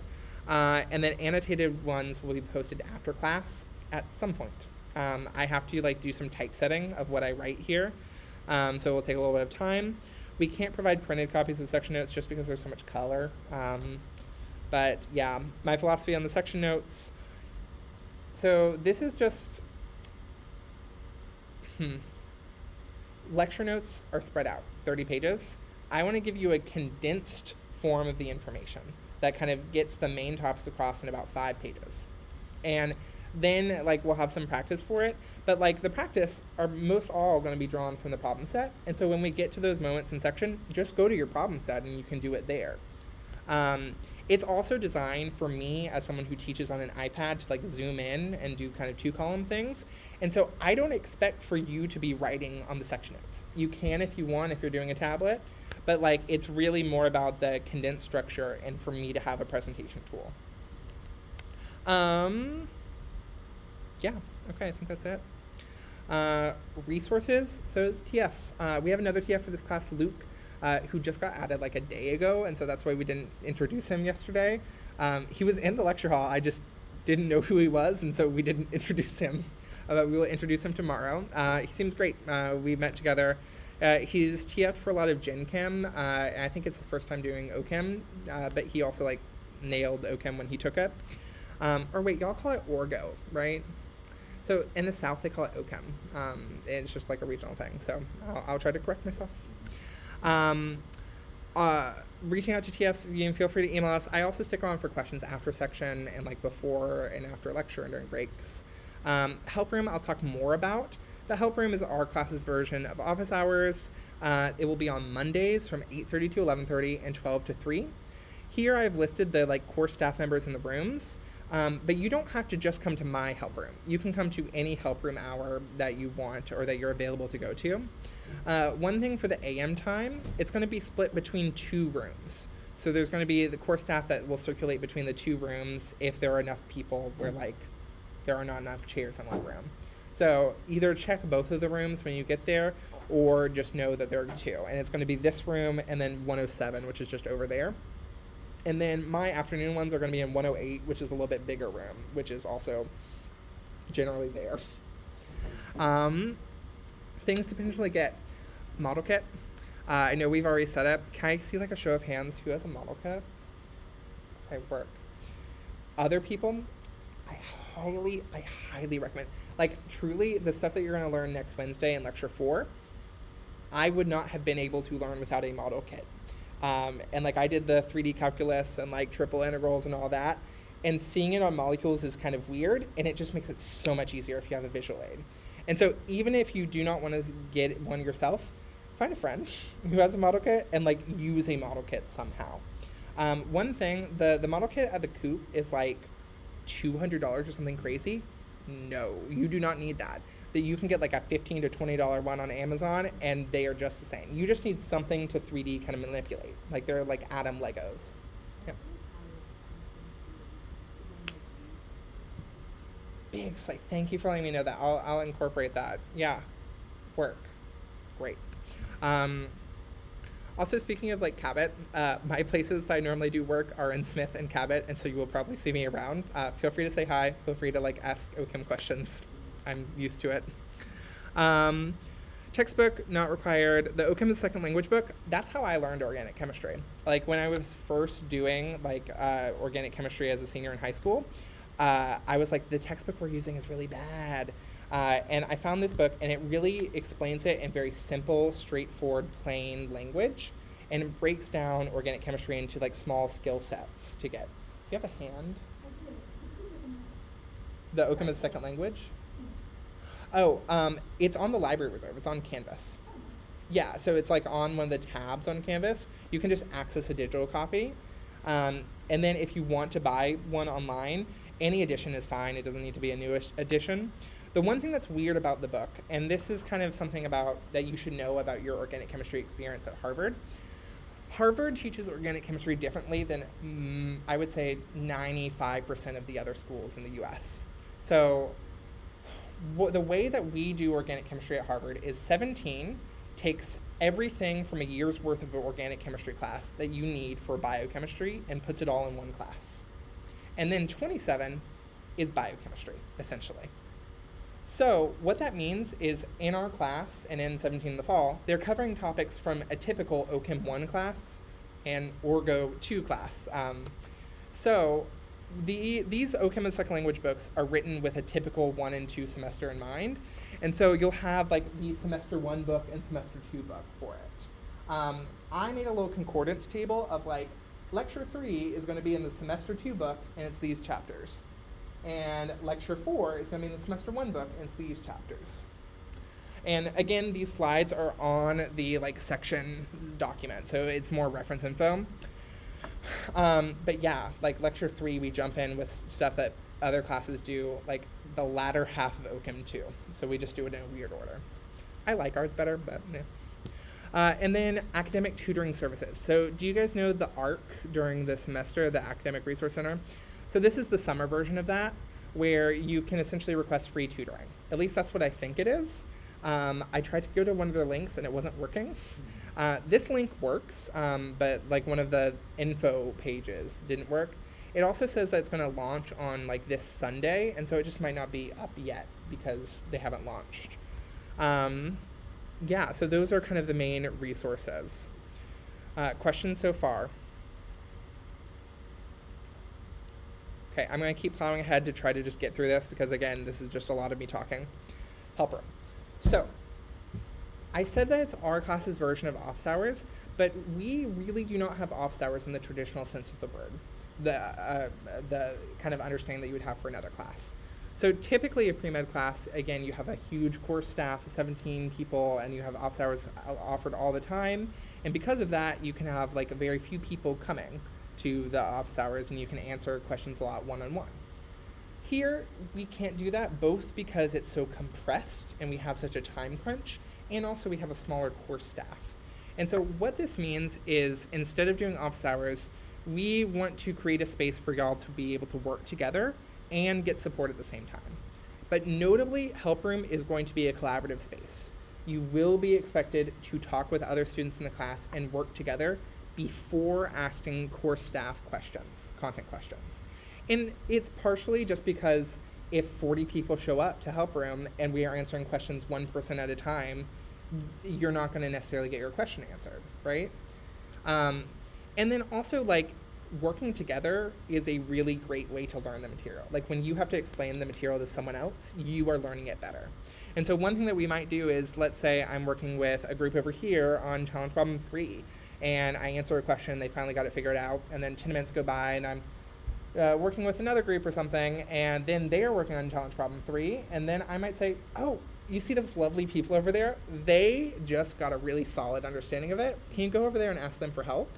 And then annotated ones will be posted after class at some point. I have to like do some typesetting of what I write here, so it will take a little bit of time. We can't provide printed copies of section notes just because there's so much color. But yeah, my philosophy on the section notes. So this is just, lecture notes are spread out, 30 pages. I want to give you a condensed form of the information that kind of gets the main topics across in about 5 pages. And then like we'll have some practice for it, but like the practice are most all going to be drawn from the problem set. And so when we get to those moments in section, just go to your problem set and you can do it there. It's also designed for me as someone who teaches on an iPad to like zoom in and do kind of 2-column things. And so I don't expect for you to be writing on the section notes. You can if you want, if you're doing a tablet, but like it's really more about the condensed structure and for me to have a presentation tool. Yeah, okay, I think that's it. Resources, so TFs. We have another TF for this class, Luke, who just got added like a day ago, and so that's why we didn't introduce him yesterday. He was in the lecture hall, I just didn't know who he was, and so we didn't introduce him. But we will introduce him tomorrow. He seems great. We met together. He's TF'd for a lot of Gen Chem, and I think it's his first time doing OChem, but he also like nailed OChem when he took it. Or wait, y'all call it Orgo, right? So in the South, they call it OChem. It's just like a regional thing, so I'll try to correct myself. Reaching out to TFs, you can feel free to email us. I also stick around for questions after section and like before and after lecture and during breaks. Help Room I'll talk more about. The Help Room is our class's version of office hours. It will be on Mondays from 8:30 to 11:30 and 12 to 3. Here I've listed the like core staff members in the rooms, but you don't have to just come to my Help Room. You can come to any Help Room hour that you want or that you're available to go to. One thing for the AM time, it's going to be split between 2 rooms. So there's going to be the core staff that will circulate between the 2 rooms if there are enough people where like there are not enough chairs in one room. So either check both of the rooms when you get there or just know that there are 2. And it's going to be this room and then 107, which is just over there. And then my afternoon ones are going to be in 108, which is a little bit bigger room, which is also generally there. Things to potentially get. Model kit. I know we've already set up. Can I see like a show of hands who has a model kit? I work. Other people, I highly recommend. Like truly, the stuff that you're going to learn next Wednesday in lecture 4, I would not have been able to learn without a model kit. And like I did the 3D calculus and like triple integrals and all that, and seeing it on molecules is kind of weird, and it just makes it so much easier if you have a visual aid. And so even if you do not want to get one yourself, find a friend who has a model kit and like use a model kit somehow. One thing, the model kit at the Coop is like $200 or something crazy. No, you do not need that. That you can get like a $15 to $20 one on Amazon, and they are just the same. You just need something to 3D kind of manipulate. Like they're like Atom Legos. Yep. Big site. Thank you for letting me know that. I'll incorporate that. Yeah. Work. Great. Also, speaking of like Cabot, my places that I normally do work are in Smith and Cabot, and so you will probably see me around. Feel free to say hi. Feel free to like ask OChem questions. I'm used to it. Textbook, not required. The OChem is second language book. That's how I learned organic chemistry. Like when I was first doing like organic chemistry as a senior in high school, I was like, the textbook we're using is really bad. And I found this book, and it really explains it in very simple, straightforward, plain language, and it breaks down organic chemistry into like small skill sets to get. Do you have a hand? The OChem is second language? Oh, it's on the library reserve. It's on Canvas. Yeah, so it's like on one of the tabs on Canvas. You can just access a digital copy. And then if you want to buy one online, any edition is fine. It doesn't need to be a new edition. The one thing that's weird about the book, and this is kind of something about that you should know about your organic chemistry experience at Harvard. Harvard teaches organic chemistry differently than I would say 95% of the other schools in the US. So the way that we do organic chemistry at Harvard is 17 takes everything from a year's worth of organic chemistry class that you need for biochemistry and puts it all in one class. And then 27 is biochemistry, essentially. So what that means is in our class and in 17 in the fall, they're covering topics from a typical OChem 1 class and Orgo 2 class. So these OChem as second language books are written with a typical 1 and 2 semester in mind. And so you'll have like the semester 1 book and semester 2 book for it. I made a little concordance table of like lecture 3 is going to be in the semester 2 book, and it's these chapters. And lecture 4 is going to be in the semester 1 book, and it's these chapters. And again, these slides are on the like section document, so it's more reference info. But yeah, like lecture 3, we jump in with stuff that other classes do, like the latter half of OChem 2. So we just do it in a weird order. I like ours better, but yeah. And then academic tutoring services. So do you guys know the ARC during the semester, the Academic Resource Center? So this is the summer version of that, where you can essentially request free tutoring. At least that's what I think it is. I tried to go to one of their links and it wasn't working. This link works, but like one of the info pages didn't work. It also says that it's going to launch on like this Sunday, and so it just might not be up yet because they haven't launched. Yeah, so those are kind of the main resources. Questions so far? Okay, I'm going to keep plowing ahead to try to just get through this because, again, this is just a lot of me talking. Helper. So, I said that it's our class's version of office hours, but we really do not have office hours in the traditional sense of the word, the kind of understanding that you would have for another class. So typically a pre-med class, again, you have a huge course staff of 17 people, and you have office hours offered all the time, and because of that, you can have like a very few people coming to the office hours, and you can answer questions a lot one-on-one. Here, we can't do that, both because it's so compressed and we have such a time crunch, and also we have a smaller course staff. And so what this means is, instead of doing office hours, we want to create a space for y'all to be able to work together and get support at the same time. But notably, Help Room is going to be a collaborative space. You will be expected to talk with other students in the class and work together before asking course staff questions, content questions. And it's partially just because if 40 people show up to Help Room and we are answering questions one person at a time, you're not going to necessarily get your question answered, right? And then also, like, working together is a really great way to learn the material. Like, when you have to explain the material to someone else, you are learning it better. And so one thing that we might do is, let's say I'm working with a group over here on challenge problem 3, and I answer a question, they finally got it figured out, and then 10 minutes go by, and I'm working with another group or something, and then they're working on challenge problem 3, and then I might say, oh, you see those lovely people over there? They just got a really solid understanding of it. Can you go over there and ask them for help?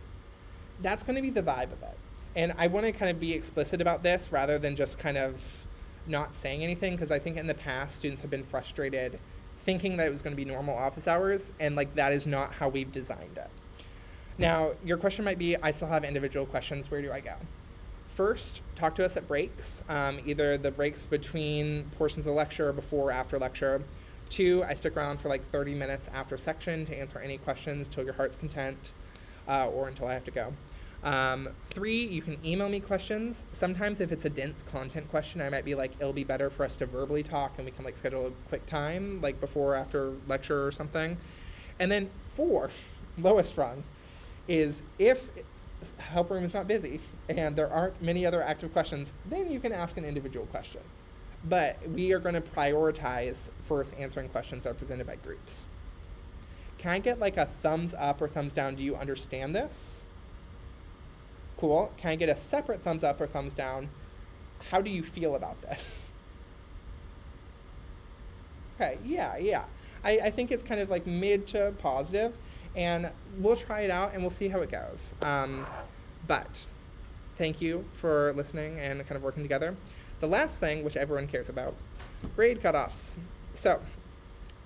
That's going to be the vibe of it. And I want to kind of be explicit about this rather than just kind of not saying anything, because I think in the past students have been frustrated thinking that it was going to be normal office hours, and like that is not how we've designed it. Now, your question might be, I still have individual questions, where do I go? First, talk to us at breaks, either the breaks between portions of lecture or before or after lecture. 2, I stick around for like 30 minutes after section to answer any questions till your heart's content, or until I have to go. 3, you can email me questions. Sometimes if it's a dense content question, I might be like, it'll be better for us to verbally talk and we can like schedule a quick time, like before or after lecture or something. And then 4, lowest rung, is if help room is not busy and there aren't many other active questions, then you can ask an individual question. But we are going to prioritize first answering questions that are presented by groups. Can I get like a thumbs up or thumbs down? Do you understand this? Cool. Can I get a separate thumbs up or thumbs down? How do you feel about this? Okay, yeah. I think it's kind of like mid to positive, and we'll try it out and we'll see how it goes. But thank you for listening and kind of working together. The last thing, which everyone cares about, grade cutoffs. So,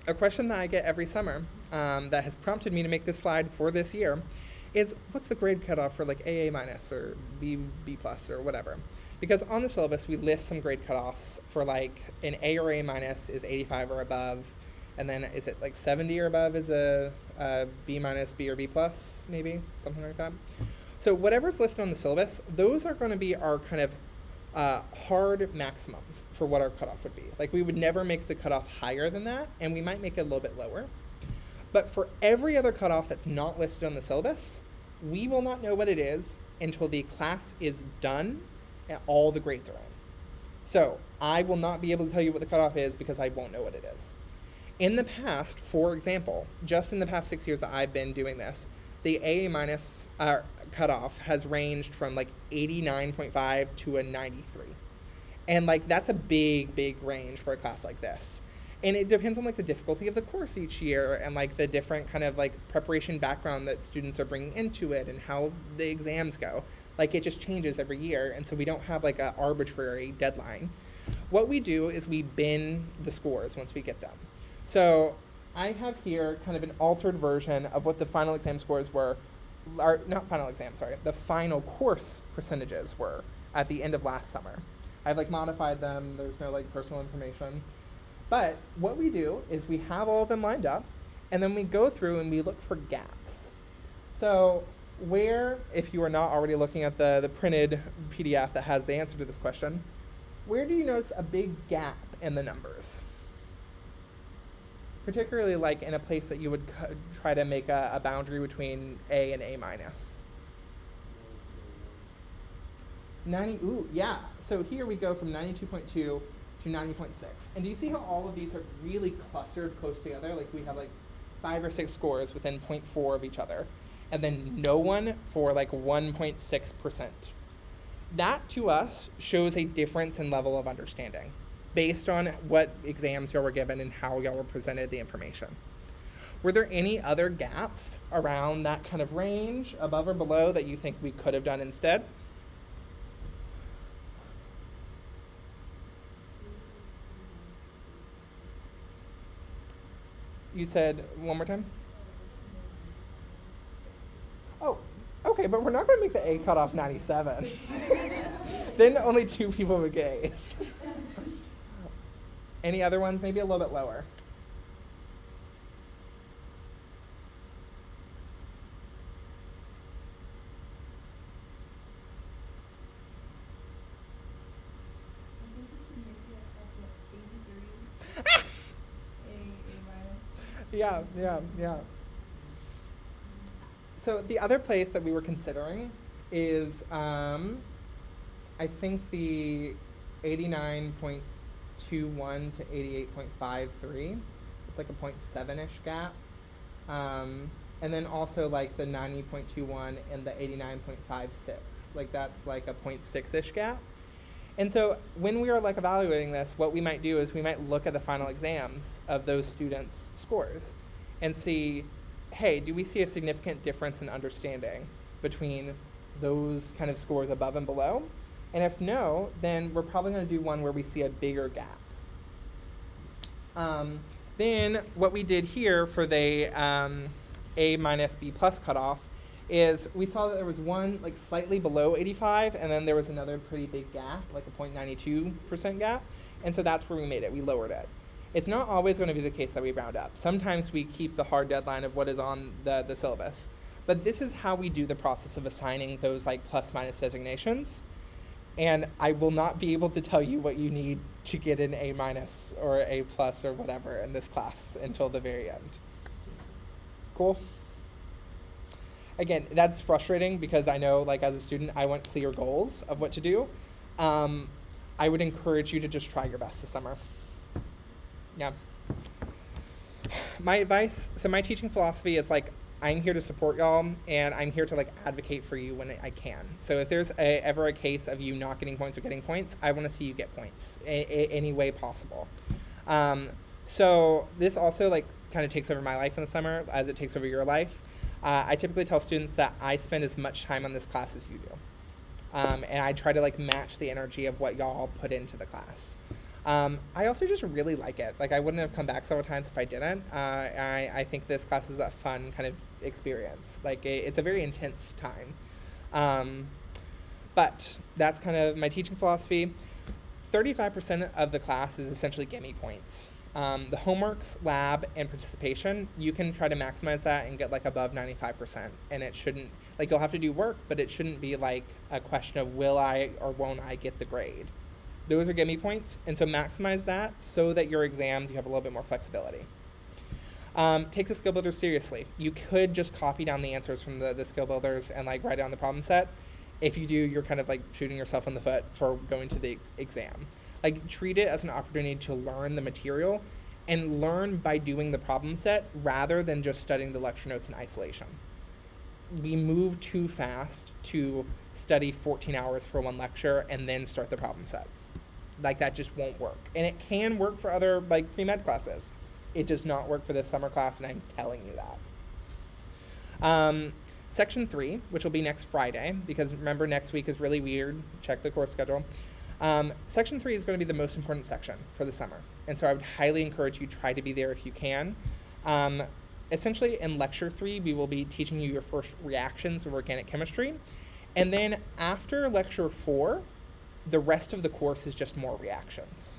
a question that I get every summer that has prompted me to make this slide for this year is, what's the grade cutoff for like AA minus or B plus or whatever? Because on the syllabus we list some grade cutoffs for like an A or A minus is 85 or above, and then is it like 70 or above is a B minus, B or B plus, maybe, something like that. So whatever's listed on the syllabus, those are going to be our kind of hard maximums for what our cutoff would be. Like we would never make the cutoff higher than that, and we might make it a little bit lower. But for every other cutoff that's not listed on the syllabus, we will not know what it is until the class is done and all the grades are in. So I will not be able to tell you what the cutoff is because I won't know what it is. In the past, for example, just in the past 6 years that I've been doing this, the AA minus cutoff has ranged from like 89.5 to a 93. And like that's a big range for a class like this. And it depends on like the difficulty of the course each year and like the different kind of like preparation background that students are bringing into it and how the exams go. Like it just changes every year, and so we don't have like an arbitrary deadline. What we do is we bin the scores once we get them. So I have here kind of an altered version of what the final exam scores were, or not final exam, sorry, the final course percentages were at the end of last summer. I've like modified them, there's no like personal information. But what we do is we have all of them lined up, and then we go through and we look for gaps. So where, if you are not already looking at the printed PDF that has the answer to this question, where do you notice a big gap in the numbers? Particularly like in a place that you would try to make a boundary between A and A minus. 90, ooh, yeah. So here we go from 92.2 to 90.6. And do you see how all of these are really clustered close together? Like we have like 5 or 6 scores within 0.4 of each other. And then no one for like 1.6%. That to us shows a difference in level of understanding based on what exams y'all were given and how y'all were presented the information. Were there any other gaps around that kind of range, above or below, that you think we could have done instead? You said one more time? Oh, okay, but we're not going to make the A cutoff 97. Then only 2 people would get A's. Any other ones? Maybe a little bit lower. Yeah. So the other place that we were considering is, I think the 89.21 to 88.53. It's like a 0.7-ish gap. And then also like the 90.21 and the 89.56. Like that's like a 0.6-ish gap. And so when we are like evaluating this, what we might do is we might look at the final exams of those students' scores and see, hey, do we see a significant difference in understanding between those kind of scores above and below. And if no, then we're probably going to do one where we see a bigger gap. Then what we did here for the A minus B plus cutoff is we saw that there was one like slightly below 85, and then there was another pretty big gap, like a 0.92% gap. And so that's where we made it. We lowered it. It's not always going to be the case that we round up. Sometimes we keep the hard deadline of what is on the syllabus. But this is how we do the process of assigning those like plus minus designations. And I will not be able to tell you what you need to get an A minus or A plus or whatever in this class until the very end. Cool? Again, that's frustrating because I know, like, as a student, I want clear goals of what to do. I would encourage you to just try your best this summer. Yeah. My advice, so my teaching philosophy is like, I'm here to support y'all, and I'm here to like advocate for you when I can. So if there's ever a case of you not getting points or getting points, I want to see you get points any way possible. So this also like kind of takes over my life in the summer as it takes over your life. I typically tell students that I spend as much time on this class as you do. And I try to like match the energy of what y'all put into the class. I also just really like it. Like I wouldn't have come back several times if I didn't. I think this class is a fun kind of experience. Like it's a very intense time. But that's kind of my teaching philosophy. 35% of the class is essentially gimme points. The homeworks, lab, and participation, you can try to maximize that and get like above 95%. And it shouldn't, like you'll have to do work, but it shouldn't be like a question of will I or won't I get the grade. Those are gimme points, and so maximize that so that your exams, you have a little bit more flexibility. Take the skill builders seriously. You could just copy down the answers from the skill builders and like write it on the problem set. If you do, you're kind of like shooting yourself in the foot for going to the exam. Like treat it as an opportunity to learn the material and learn by doing the problem set rather than just studying the lecture notes in isolation. We move too fast to study 14 hours for one lecture and then start the problem set. Like that just won't work. And it can work for other like pre-med classes. It does not work for this summer class, and I'm telling you that. Section 3, which will be next Friday, because remember next week is really weird. Check the course schedule. Section 3 is going to be the most important section for the summer. And so I would highly encourage you try to be there if you can. Essentially in lecture 3, we will be teaching you your first reactions of organic chemistry. And then after lecture 4, the rest of the course is just more reactions.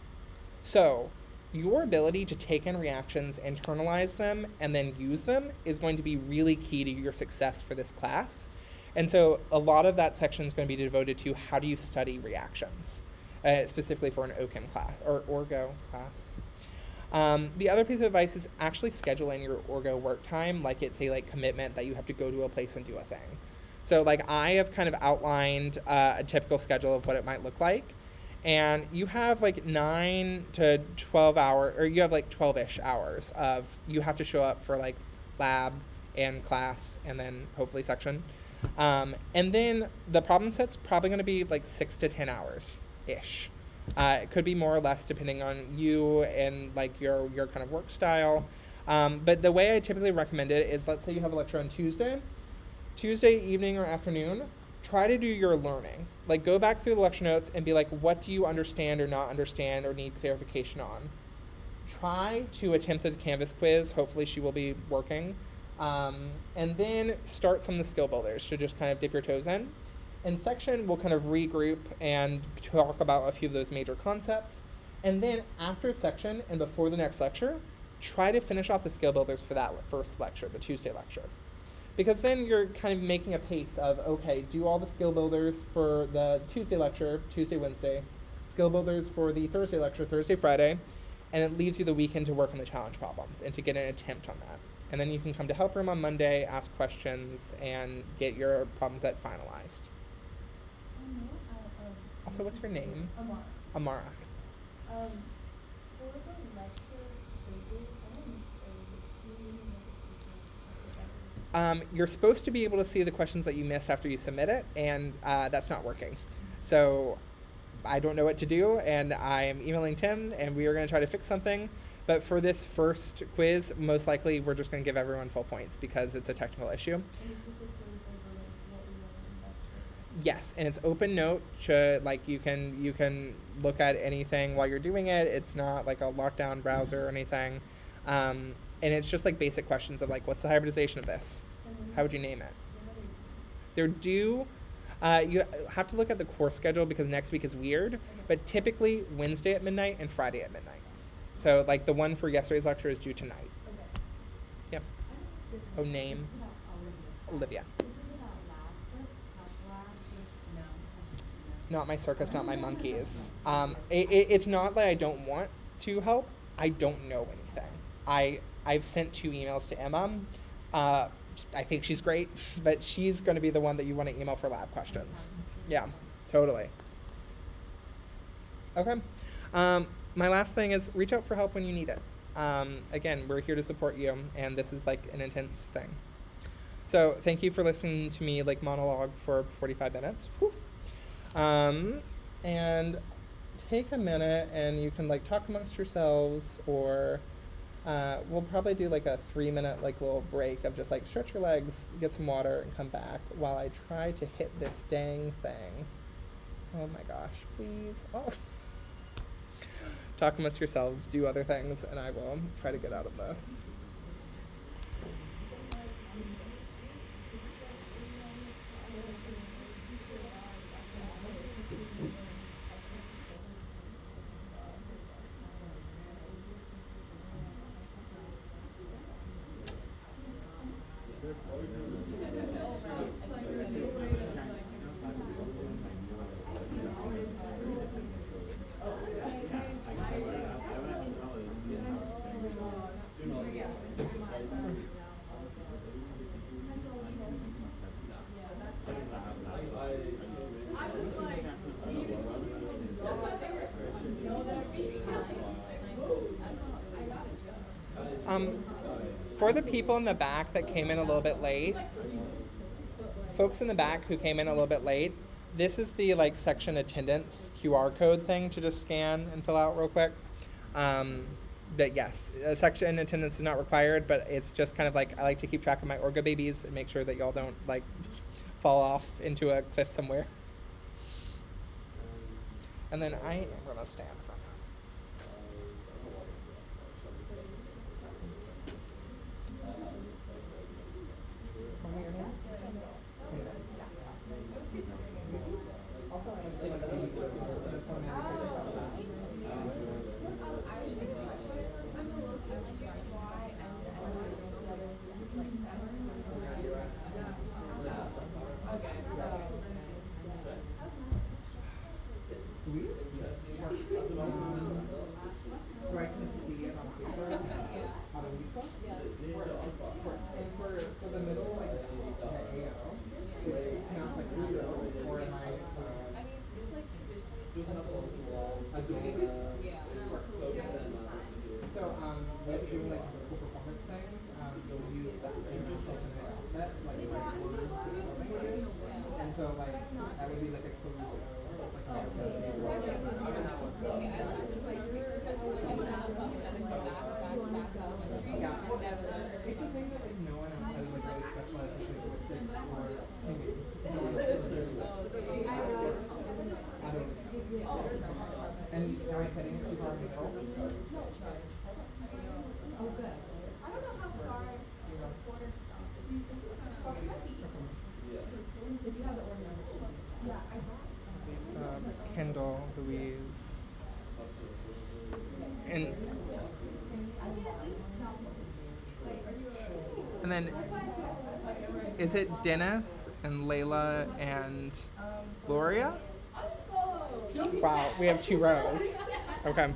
So your ability to take in reactions, internalize them, and then use them is going to be really key to your success for this class. And so a lot of that section is going to be devoted to how do you study reactions, specifically for an OChem class or Orgo class. The other piece of advice is actually schedule in your Orgo work time like it's a like commitment that you have to go to a place and do a thing. So like I have kind of outlined a typical schedule of what it might look like. And you have like 9 to 12 hours, or you have like 12-ish hours of you have to show up for like lab and class and then hopefully section. And then the problem set's probably going to be like 6 to 10 hours-ish. It could be more or less depending on you and like your kind of work style. But the way I typically recommend it is, let's say you have a lecture on Tuesday evening or afternoon, try to do your learning. Like go back through the lecture notes and be like, what do you understand or not understand or need clarification on? Try to attempt the Canvas quiz. Hopefully she will be working. And then start some of the skill builders to just kind of dip your toes in. In section, we'll kind of regroup and talk about a few of those major concepts. And then after section and before the next lecture, try to finish off the skill builders for that first lecture, the Tuesday lecture. Because then you're kind of making a pace of, okay, do all the skill builders for the Tuesday lecture, Tuesday, Wednesday, skill builders for the Thursday lecture, Thursday, Friday, and it leaves you the weekend to work on the challenge problems and to get an attempt on that. And then you can come to Help Room on Monday, ask questions, and get your problem set finalized. Also, what's your name? Amara. For the lecture quizzes, I didn't say, You're supposed to be able to see the questions that you miss after you submit it, and that's not working. So I don't know what to do, and I am emailing Tim, and we are going to try to fix something. But for this first quiz, most likely we're just going to give everyone full points because it's a technical issue. and it's just a quiz over like what we learned in lecture. Yes, and it's open note. Like you can look at anything while you're doing it. It's not like a lockdown browser or anything, and it's just like basic questions of like, what's the hybridization of this? How would you name it? They're due. You have to look at the course schedule because next week is weird, but typically Wednesday at midnight and Friday at midnight. So like the one for yesterday's lecture is due tonight. Yep. Oh, name. Olivia. Not my circus, not my monkeys. It's not that I don't want to help. I don't know anything. I've sent 2 emails to Emma. I think she's great, but she's going to be the one that you want to email for lab questions. Yeah, totally. Okay. My last thing is reach out for help when you need it. Again, we're here to support you, and this is like an intense thing. So thank you for listening to me like monologue for 45 minutes. Whew. And take a minute and you can like talk amongst yourselves, or we'll probably do like a 3-minute like little break of just like stretch your legs, get some water, and come back while I try to hit this dang thing. Oh my gosh, please. Oh. Talk amongst yourselves, do other things, and I will try to get out of this. For the people in the back that came in a little bit late, folks in the back who came in a little bit late, this is the like section attendance QR code thing to just scan and fill out real quick. But yes, a section attendance is not required, but it's just kind of like I like to keep track of my Orga babies and make sure that y'all don't like fall off into a cliff somewhere. And then I am gonna stand from so I can see it on paper. Adalisa? And for the middle, like the AO, it's pronounced like Udo, or am I? I mean, it's like traditionally. So with doing like vocal performance things, we use that language in the alphabet, like words and languages. And so like that would be like a closed O, it's like an yeah, it's a thing that like no one else has like really specialized in linguistics or singing. No one else does. And am I heading too far in the middle? Oh, good. I don't know how far the quarter stops. Do you think it's if you have the order number? Yeah, I got Kendall, Louise, and then is it Dennis and Layla and Gloria? Wow, we have 2 rows. Okay.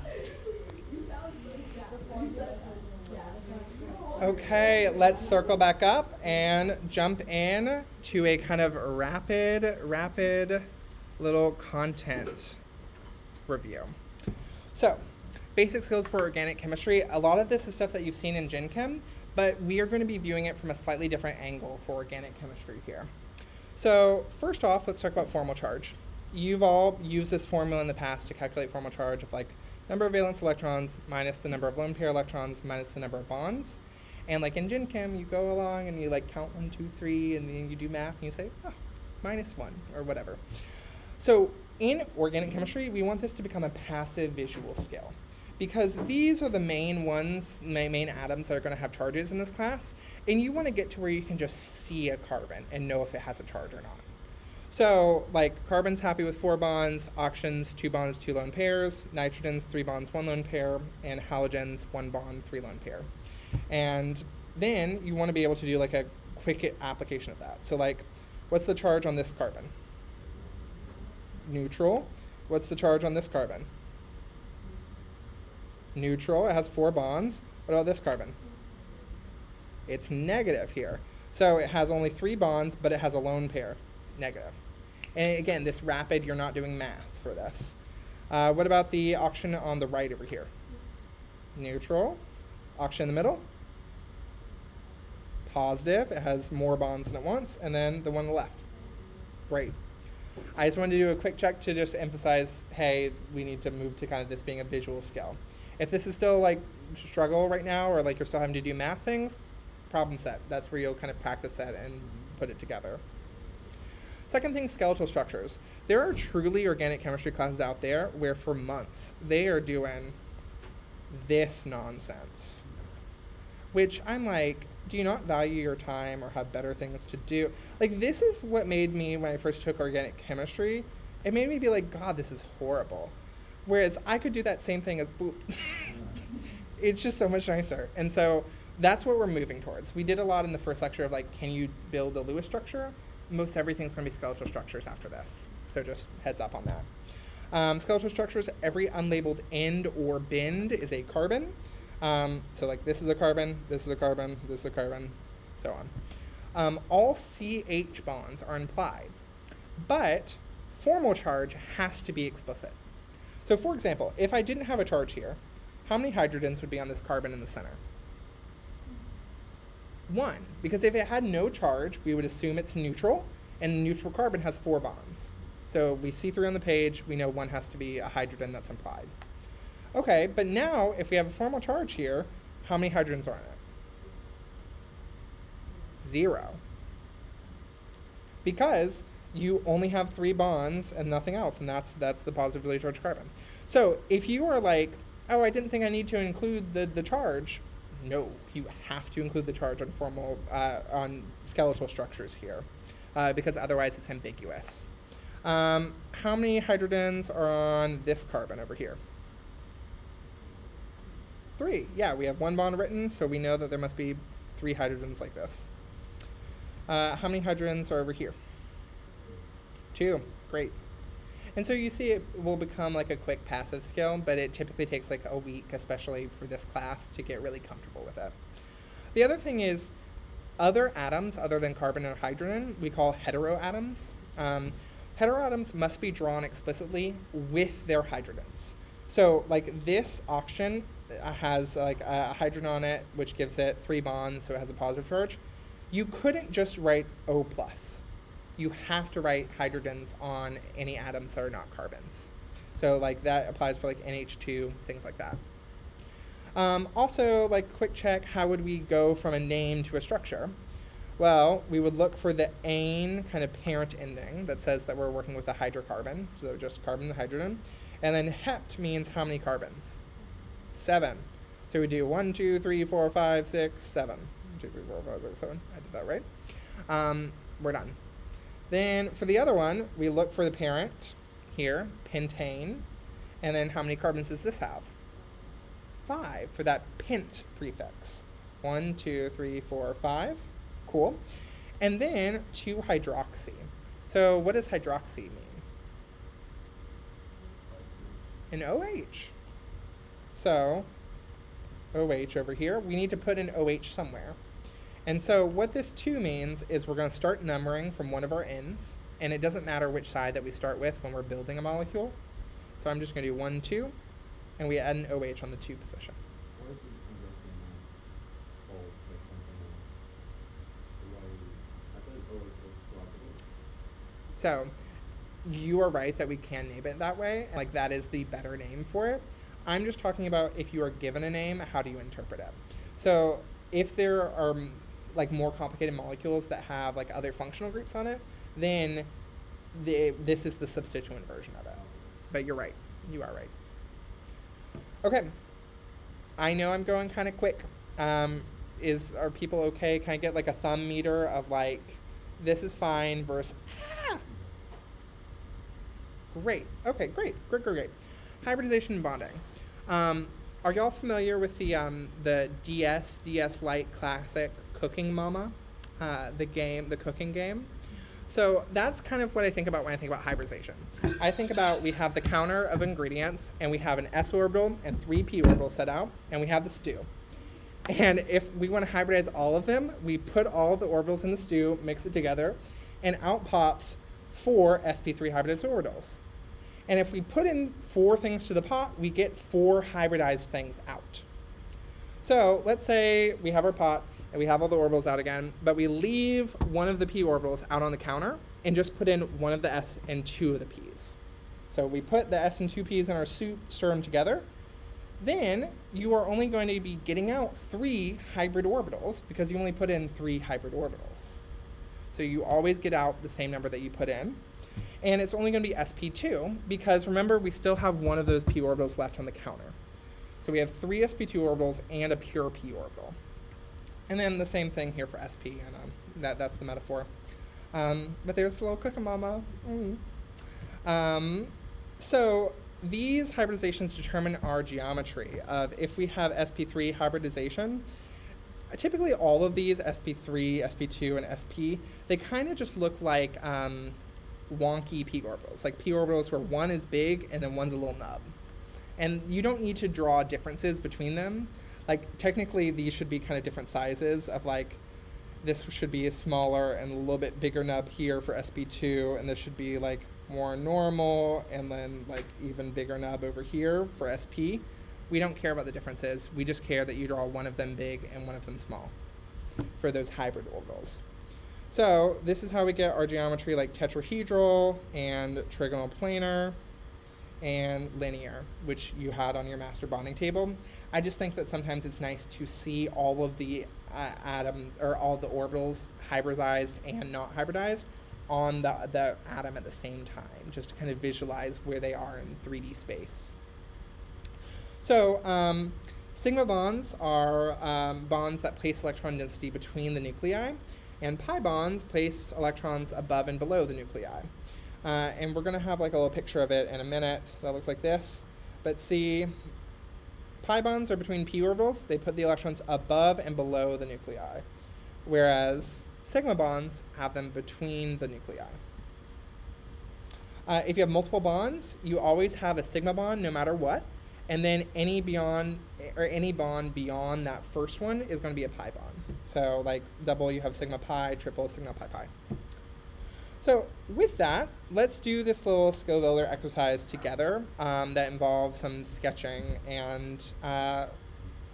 Okay, let's circle back up and jump in to a kind of rapid little content review. So, basic skills for organic chemistry. A lot of this is stuff that you've seen in Gen Chem, but we are going to be viewing it from a slightly different angle for organic chemistry here. So, first off, let's talk about formal charge. You've all used this formula in the past to calculate formal charge of like number of valence electrons minus the number of lone pair electrons minus the number of bonds. And like in Gen Chem, you go along and you like count 1, 2, 3, and then you do math and you say, oh, -1 or whatever. So in organic chemistry, we want this to become a passive visual skill because these are the main ones, main atoms that are going to have charges in this class, and you want to get to where you can just see a carbon and know if it has a charge or not. So, like, carbon's happy with 4 bonds, oxygen's 2 bonds, 2 lone pairs, nitrogen's 3 bonds, 1 lone pair, and halogen's 1 bond, 3 lone pair. And then you want to be able to do like a quick application of that. So, like, what's the charge on this carbon? Neutral. What's the charge on this carbon? Neutral. It has 4 bonds. What about this carbon? It's negative here. So it has only 3 bonds, but it has a lone pair. Negative. And again, this rapid, you're not doing math for this. What about the oxygen on the right over here? Neutral. Oxygen in the middle? Positive. It has more bonds than it wants. And then the one on the left. Great. I just wanted to do a quick check to just emphasize, hey, we need to move to kind of this being a visual skill. If this is still like struggle right now, or like you're still having to do math things, problem set. That's where you'll kind of practice that and put it together. Second thing, skeletal structures. There are truly organic chemistry classes out there where for months they are doing this nonsense, which I'm like, do you not value your time or have better things to do? Like, this is what made me, when I first took organic chemistry, it made me be like, God, this is horrible. Whereas I could do that same thing as boop. It's just so much nicer. And so that's what we're moving towards. We did a lot in the first lecture of like, can you build a Lewis structure? Most everything's going to be skeletal structures after this. So just heads up on that. Skeletal structures, every unlabeled end or bend is a carbon. So like this is a carbon, this is a carbon, this is a carbon, so on. All CH bonds are implied, but formal charge has to be explicit. So for example, if I didn't have a charge here, how many hydrogens would be on this carbon in the center? 1, because if it had no charge, we would assume it's neutral, and the neutral carbon has 4 bonds. So we see 3 on the page, we know 1 has to be a hydrogen that's implied. Okay, but now if we have a formal charge here, how many hydrogens are in it? 0. Because you only have 3 bonds and nothing else, and that's the positively charged carbon. So if you are like, oh, I didn't think I need to include the charge, no, you have to include the charge on formal, on skeletal structures here, because otherwise it's ambiguous. How many hydrogens are on this carbon over here? 3. Yeah, we have 1 bond written, so we know that there must be 3 hydrogens like this. How many hydrogens are over here? 2. Great. And so you see it will become like a quick passive skill, but it typically takes like a week, especially for this class, to get really comfortable with it. The other thing is other atoms other than carbon and hydrogen, we call heteroatoms. Heteroatoms must be drawn explicitly with their hydrogens. So like this oxygen has like a hydrogen on it, which gives it 3 bonds, so it has a positive charge. You couldn't just write O+. You have to write hydrogens on any atoms that are not carbons. So like that applies for like NH2, things like that. Also, like quick check, how would we go from a name to a structure? Well, we would look for the ane kind of parent ending that says that we're working with a hydrocarbon, so just carbon and hydrogen. And then hept means how many carbons? 7. So we do 1, 2, 3, 4, 5, 6, 7. 1, 2, 3, 4, 5, 6, 7. I did that right. We're done. Then for the other one, we look for the parent here, pentane. And then how many carbons does this have? 5 for that pent prefix. 1, 2, 3, 4, 5. Cool. And then 2-hydroxy. So what does hydroxy mean? An OH. So OH over here, we need to put an OH somewhere. And so what this 2 means is we're going to start numbering from one of our ends, and it doesn't matter which side that we start with when we're building a molecule. So I'm just going to do 1, 2, and we add an OH on the 2 position. Why is it hydroxy not bold, like something? I thought OH was cooperative. So you are right that we can name it that way. Like that is the better name for it. I'm just talking about if you are given a name, how do you interpret it? So if there are like more complicated molecules that have like other functional groups on it, then this is the substituent version of it. But you're right. You are right. Okay. I know I'm going kind of quick. Are people okay? Can I get like a thumb meter of like, this is fine versus, ah! Great. Okay, great. Hybridization and bonding. Are y'all familiar with the DS Lite Classic Cooking Mama, the cooking game? So that's kind of what I think about when I think about hybridization. I think about we have the counter of ingredients, and we have an s orbital and 3 p orbitals set out, and we have the stew. And if we want to hybridize all of them, we put all the orbitals in the stew, mix it together, and out pops 4 sp3 hybridized orbitals. And if we put in 4 things to the pot, we get 4 hybridized things out. So let's say we have our pot, and we have all the orbitals out again, but we leave one of the p orbitals out on the counter and just put in one of the s and 2 of the p's. So we put the s and 2 p's in our soup, stir them together. Then you are only going to be getting out 3 hybrid orbitals because you only put in 3 hybrid orbitals. So you always get out the same number that you put in. And it's only going to be sp2 because remember, we still have one of those p orbitals left on the counter. So we have 3 sp2 orbitals and a pure p orbital. And then the same thing here for sp, and that's the metaphor. But there's the little cooking mama. So these hybridizations determine our geometry of if we have sp3 hybridization. Typically all of these, sp3, sp2, and sp, they kind of just look like wonky p orbitals, like p orbitals where one is big and then one's a little nub. And you don't need to draw differences between them. Like technically these should be kind of different sizes of like, this should be a smaller and a little bit bigger nub here for sp2, and this should be like more normal and then like even bigger nub over here for sp. We don't care about the differences. We just care that you draw one of them big and one of them small for those hybrid orbitals. So this is how we get our geometry like tetrahedral and trigonal planar and linear, which you had on your master bonding table. I just think that sometimes it's nice to see all of the atoms or all the orbitals hybridized and not hybridized on the atom at the same time, just to kind of visualize where they are in 3D space. So sigma bonds are bonds that place electron density between the nuclei, and pi bonds place electrons above and below the nuclei. And we're going to have like a little picture of it in a minute that looks like this. But see, pi bonds are between p orbitals. They put the electrons above and below the nuclei, whereas sigma bonds have them between the nuclei. If you have multiple bonds, you always have a sigma bond no matter what, and then any bond beyond that first one is going to be a pi bond. So like double, you have sigma pi, triple, sigma pi pi. So with that, let's do this little skill builder exercise together that involves some sketching and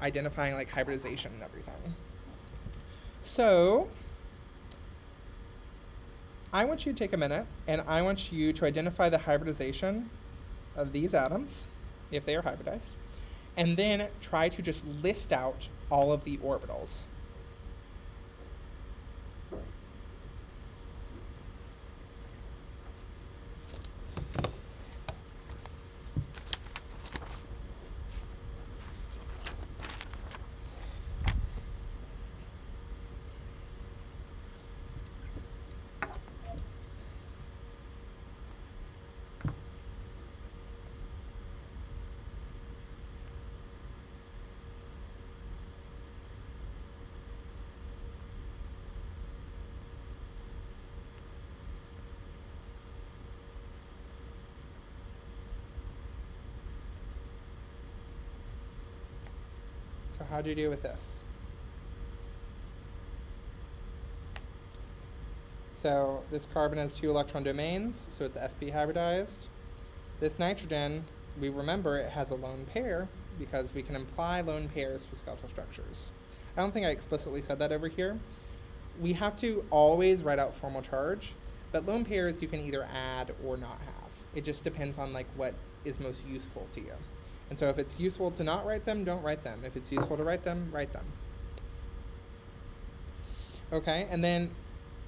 identifying like hybridization and everything. So I want you to take a minute and I want you to identify the hybridization of these atoms, if they are hybridized, and then try to just list out all of the orbitals. So how'd you do with this? So this carbon has 2 electron domains, so it's sp hybridized. This nitrogen, we remember it has a lone pair because we can imply lone pairs for skeletal structures. I don't think I explicitly said that over here. We have to always write out formal charge, but lone pairs you can either add or not have. It just depends on like what is most useful to you. And so if it's useful to not write them, don't write them. If it's useful to write them, write them. Okay, and then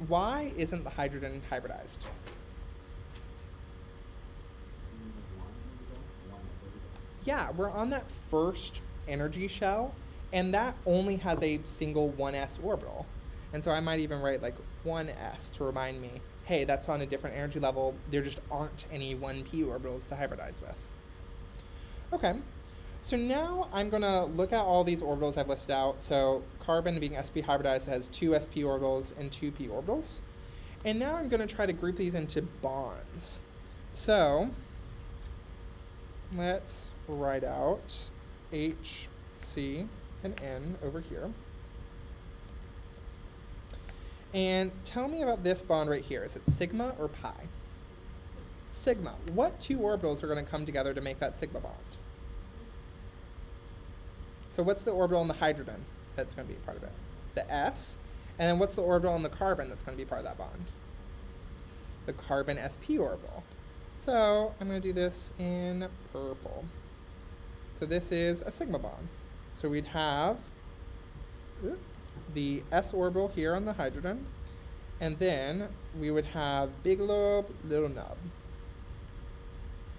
why isn't the hydrogen hybridized? Yeah, we're on that first energy shell, and that only has a single 1s orbital. And so I might even write like 1s to remind me, hey, that's on a different energy level. There just aren't any 1p orbitals to hybridize with. Okay, so now I'm going to look at all these orbitals I've listed out. So carbon being sp hybridized has 2 sp orbitals and 2p orbitals. And now I'm going to try to group these into bonds. So let's write out H, C, and N over here. And tell me about this bond right here. Is it sigma or pi? Sigma. What two orbitals are going to come together to make that sigma bond? So what's the orbital on the hydrogen that's going to be a part of it? The S. And then what's the orbital on the carbon that's going to be part of that bond? The carbon sp orbital. So I'm going to do this in purple. So this is a sigma bond. So we'd have the s orbital here on the hydrogen, and then we would have big lobe, little nub.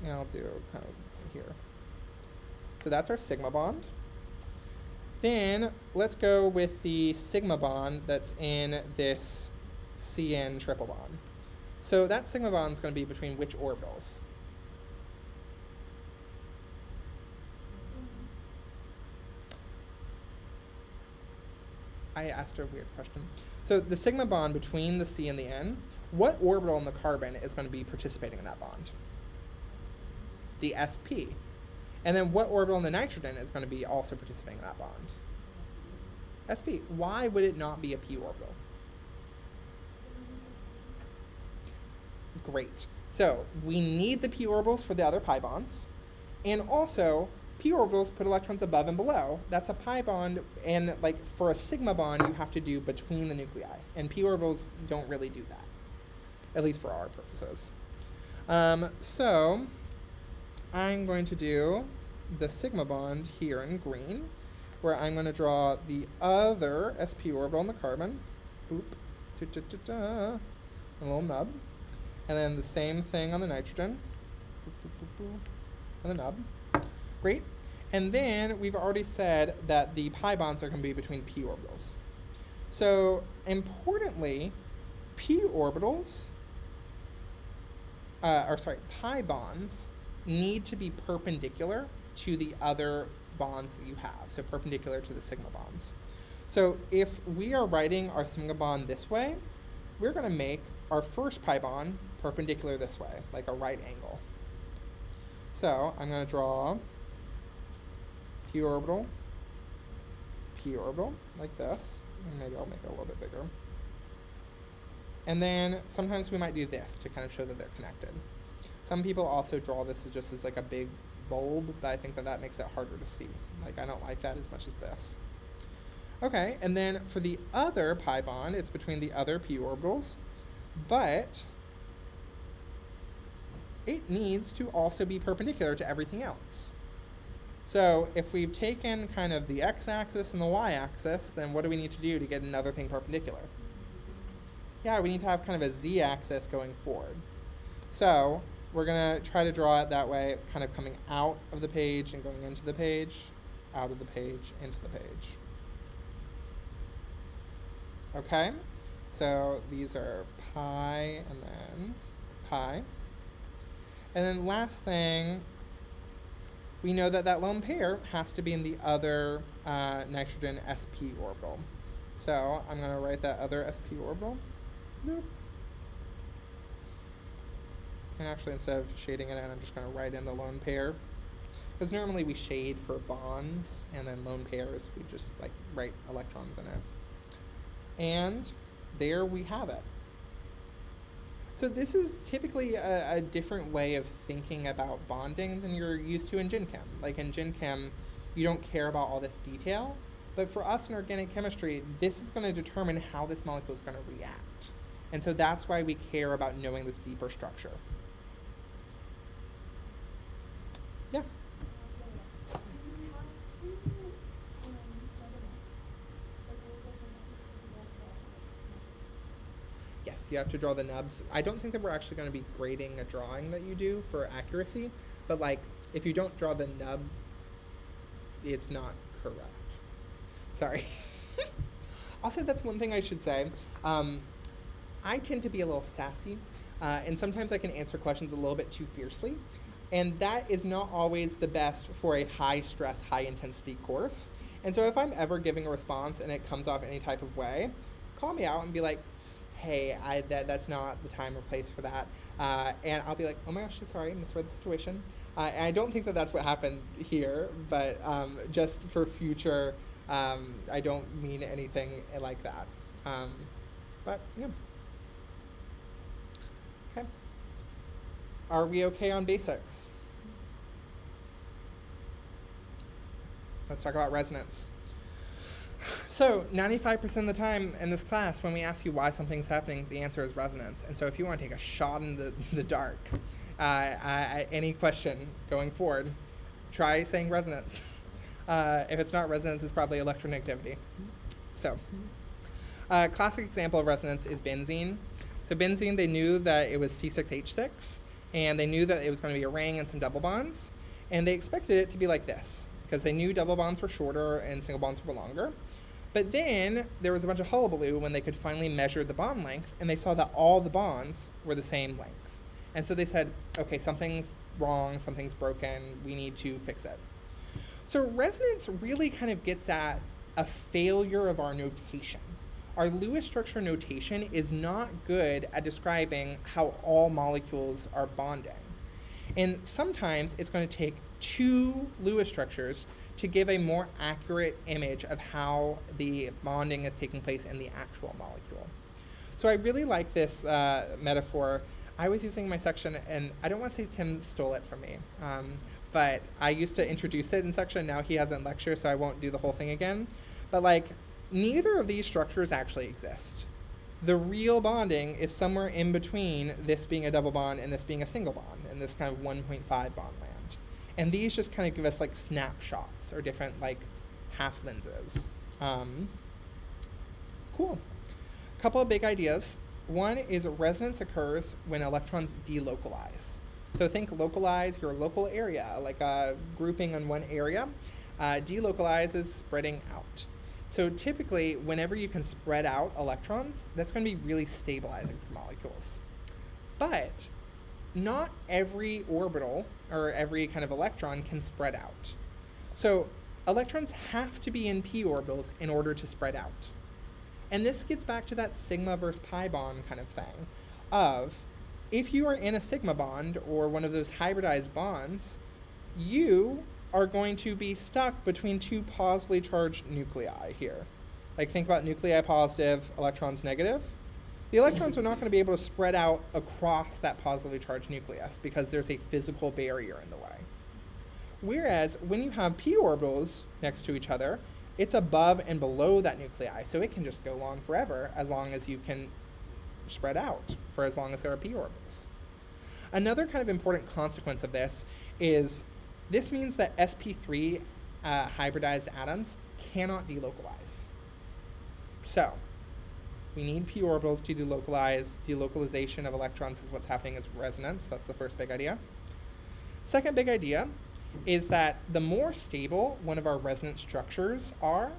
And I'll do kind of here. So that's our sigma bond. Then let's go with the sigma bond that's in this CN triple bond. So that sigma bond is going to be between which orbitals? I asked a weird question. So the sigma bond between the C and the N, what orbital in the carbon is going to be participating in that bond? The sp. And then what orbital in the nitrogen is going to be also participating in that bond? sp. Why would it not be a p orbital? Great. So we need the p orbitals for the other pi bonds, and also p orbitals put electrons above and below. That's a pi bond, and like for a sigma bond, you have to do between the nuclei, and p orbitals don't really do that, at least for our purposes. So I'm going to do the sigma bond here in green, where I'm going to draw the other sp orbital on the carbon, boop, a little nub. And then the same thing on the nitrogen, boop, boop, boop, boop, and the nub. Great. And then we've already said that the pi bonds are going to be between p orbitals. So importantly, p orbitals, pi bonds need to be perpendicular to the other bonds that you have, so perpendicular to the sigma bonds. So if we are writing our sigma bond this way, we're going to make our first pi bond perpendicular this way, like a right angle. So I'm going to draw p orbital, like this. And maybe I'll make it a little bit bigger. And then sometimes we might do this to kind of show that they're connected. Some people also draw this just as like a big bulb, but I think that that makes it harder to see. Like I don't like that as much as this. Okay, and then for the other pi bond, it's between the other p orbitals, but it needs to also be perpendicular to everything else. So if we've taken kind of the x-axis and the y-axis, then what do we need to do to get another thing perpendicular? Yeah, we need to have kind of a z-axis going forward. So we're going to try to draw it that way, kind of coming out of the page and going into the page, out of the page, into the page. Okay, so these are pi and then pi. And then last thing, we know that that lone pair has to be in the other nitrogen sp orbital. So I'm going to write that other sp orbital. Nope. And actually, instead of shading it in, I'm just going to write in the lone pair. Because normally we shade for bonds, and then lone pairs, we just like write electrons in it. And there we have it. So this is typically a different way of thinking about bonding than you're used to in Gen Chem. Like in Gen Chem, you don't care about all this detail, but for us in organic chemistry, this is going to determine how this molecule is going to react. And so that's why we care about knowing this deeper structure. Yeah? Do you have two juggernautes? Like, what difference yes, you have to draw the nubs. I don't think that we're actually going to be grading a drawing that you do for accuracy, but like if you don't draw the nub, it's not correct. Sorry. Also, that's one thing I should say. I tend to be a little sassy, and sometimes I can answer questions a little bit too fiercely, and that is not always the best for a high-stress, high-intensity course. And so if I'm ever giving a response and it comes off any type of way, call me out and be like, hey, that's not the time or place for that. And I'll be like, oh my gosh, so sorry, misread the situation. And I don't think that that's what happened here, but just for future, I don't mean anything like that. But yeah. Okay. Are we okay on basics? Let's talk about resonance. So 95% of the time in this class, when we ask you why something's happening, the answer is resonance. And so if you want to take a shot in the dark, any question going forward, try saying resonance. If it's not resonance, it's probably electronegativity. So, classic example of resonance is benzene. So benzene, they knew that it was C6H6, and they knew that it was going to be a ring and some double bonds, and they expected it to be like this, because they knew double bonds were shorter and single bonds were longer. But then there was a bunch of hullabaloo when they could finally measure the bond length, and they saw that all the bonds were the same length. And so they said, okay, something's wrong, something's broken, we need to fix it. So resonance really kind of gets at a failure of our notation. Our Lewis structure notation is not good at describing how all molecules are bonding. And sometimes it's going to take two Lewis structures to give a more accurate image of how the bonding is taking place in the actual molecule. So I really like this metaphor. I was using my section, and I don't want to say Tim stole it from me, but I used to introduce it in section. Now he hasn't lectured, so I won't do the whole thing again. But like, neither of these structures actually exist. The real bonding is somewhere in between this being a double bond and this being a single bond, in this kind of 1.5 bond land. And these just kind of give us like snapshots or different like half lenses. Cool. A couple of big ideas. One is resonance occurs when electrons delocalize. So think localize your local area, like a grouping in one area. Delocalize is spreading out. So typically, whenever you can spread out electrons, that's going to be really stabilizing for molecules. But not every orbital or every kind of electron can spread out. So electrons have to be in p orbitals in order to spread out. And this gets back to that sigma versus pi bond kind of thing of, if you are in a sigma bond or one of those hybridized bonds, you are going to be stuck between two positively charged nuclei here. Like think about nuclei positive, electrons negative. The electrons are not going to be able to spread out across that positively charged nucleus because there's a physical barrier in the way. Whereas when you have p orbitals next to each other, it's above and below that nuclei, so it can just go on forever as long as you can spread out for as long as there are p orbitals. Another kind of important consequence of this is this means that sp3 hybridized atoms cannot delocalize. So we need p orbitals to delocalize. Delocalization of electrons is what's happening as resonance. That's the first big idea. Second big idea is that the more stable one of our resonance structures are,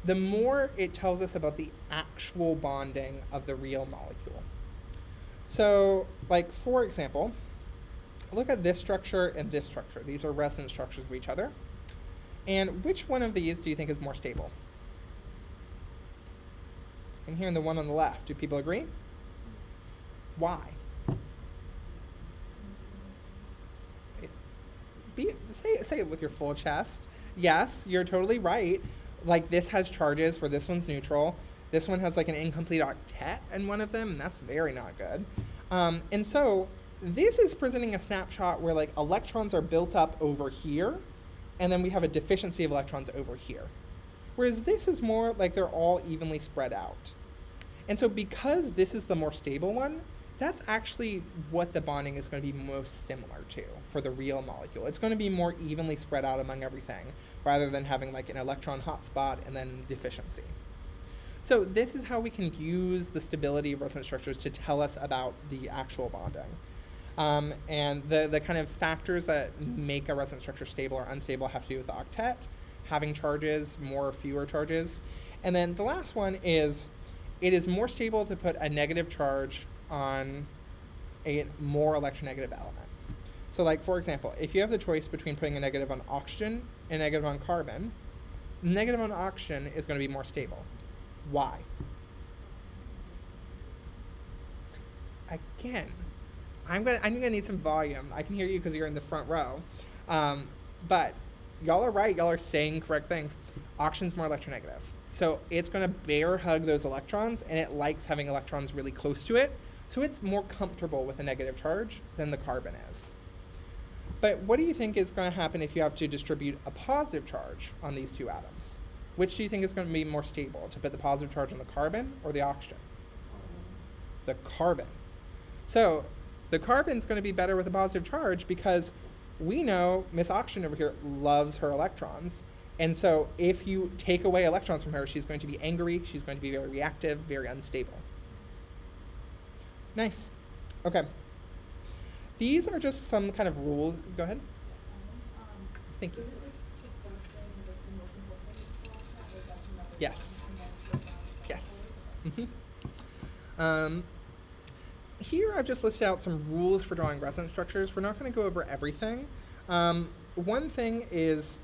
the more it tells us about the actual bonding of the real molecule. So, like, for example, look at this structure and this structure. These are resonance structures of each other. And which one of these do you think is more stable? And here in the one on the left, do people agree? Why? Say it with your full chest. Yes, you're totally right. Like this has charges where this one's neutral. This one has like an incomplete octet in one of them, and that's very not good. And so this is presenting a snapshot where like electrons are built up over here, and then we have a deficiency of electrons over here. Whereas this is more like they're all evenly spread out. And so because this is the more stable one, that's actually what the bonding is going to be most similar to for the real molecule. It's going to be more evenly spread out among everything, rather than having like an electron hotspot and then deficiency. So this is how we can use the stability of resonance structures to tell us about the actual bonding. And the kind of factors that make a resonance structure stable or unstable have to do with the octet, having charges, more or fewer charges. And then the last one is, it is more stable to put a negative charge on a more electronegative element. So like, for example, if you have the choice between putting a negative on oxygen and a negative on carbon, the negative on oxygen is going to be more stable. Why? Again, I'm gonna need some volume. I can hear you because you're in the front row. But y'all are right. Y'all are saying correct things. Oxygen's more electronegative. So it's going to bear hug those electrons, and it likes having electrons really close to it. So it's more comfortable with a negative charge than the carbon is. But what do you think is going to happen if you have to distribute a positive charge on these two atoms? Which do you think is going to be more stable, to put the positive charge on the carbon or the oxygen? The carbon. So the carbon's going to be better with a positive charge because we know Miss Oxygen over here loves her electrons. And so if you take away electrons from her, she's going to be angry, she's going to be very reactive, very unstable. Nice. Okay. These are just some kind of rules. Go ahead. Thank you. Yes. Yes. Here I've just listed out some rules for drawing resonance structures. We're not going to go over everything. One thing is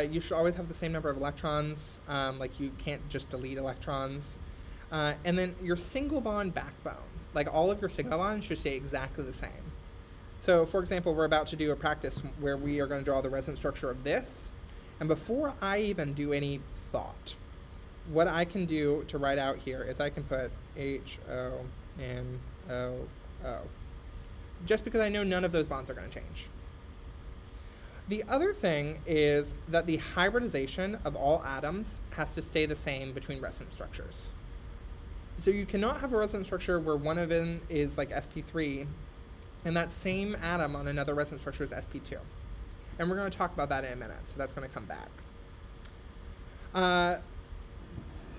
you should always have the same number of electrons. Like you can't just delete electrons. And then your single bond backbone, like all of your single bonds should stay exactly the same. So for example, we're about to do a practice where we are going to draw the resonance structure of this. And before I even do any thought, what I can do to write out here is I can put HONOO, just because I know none of those bonds are going to change. The other thing is that the hybridization of all atoms has to stay the same between resonance structures. So you cannot have a resonance structure where one of them is like sp3, and that same atom on another resonance structure is sp2. And we're going to talk about that in a minute, so that's going to come back.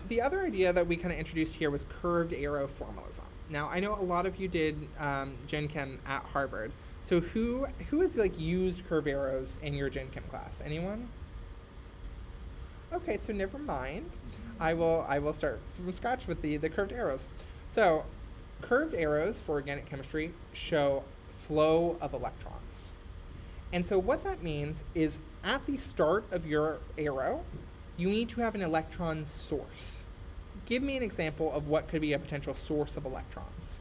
The other idea that we kind of introduced here was curved arrow formalism. Now, I know a lot of you did Gen Chem at Harvard. So who has like used curved arrows in your Gen Chem class? Anyone? Okay, so never mind. I will start from scratch with the curved arrows. So curved arrows for organic chemistry show flow of electrons. And so what that means is at the start of your arrow, you need to have an electron source. Give me an example of what could be a potential source of electrons.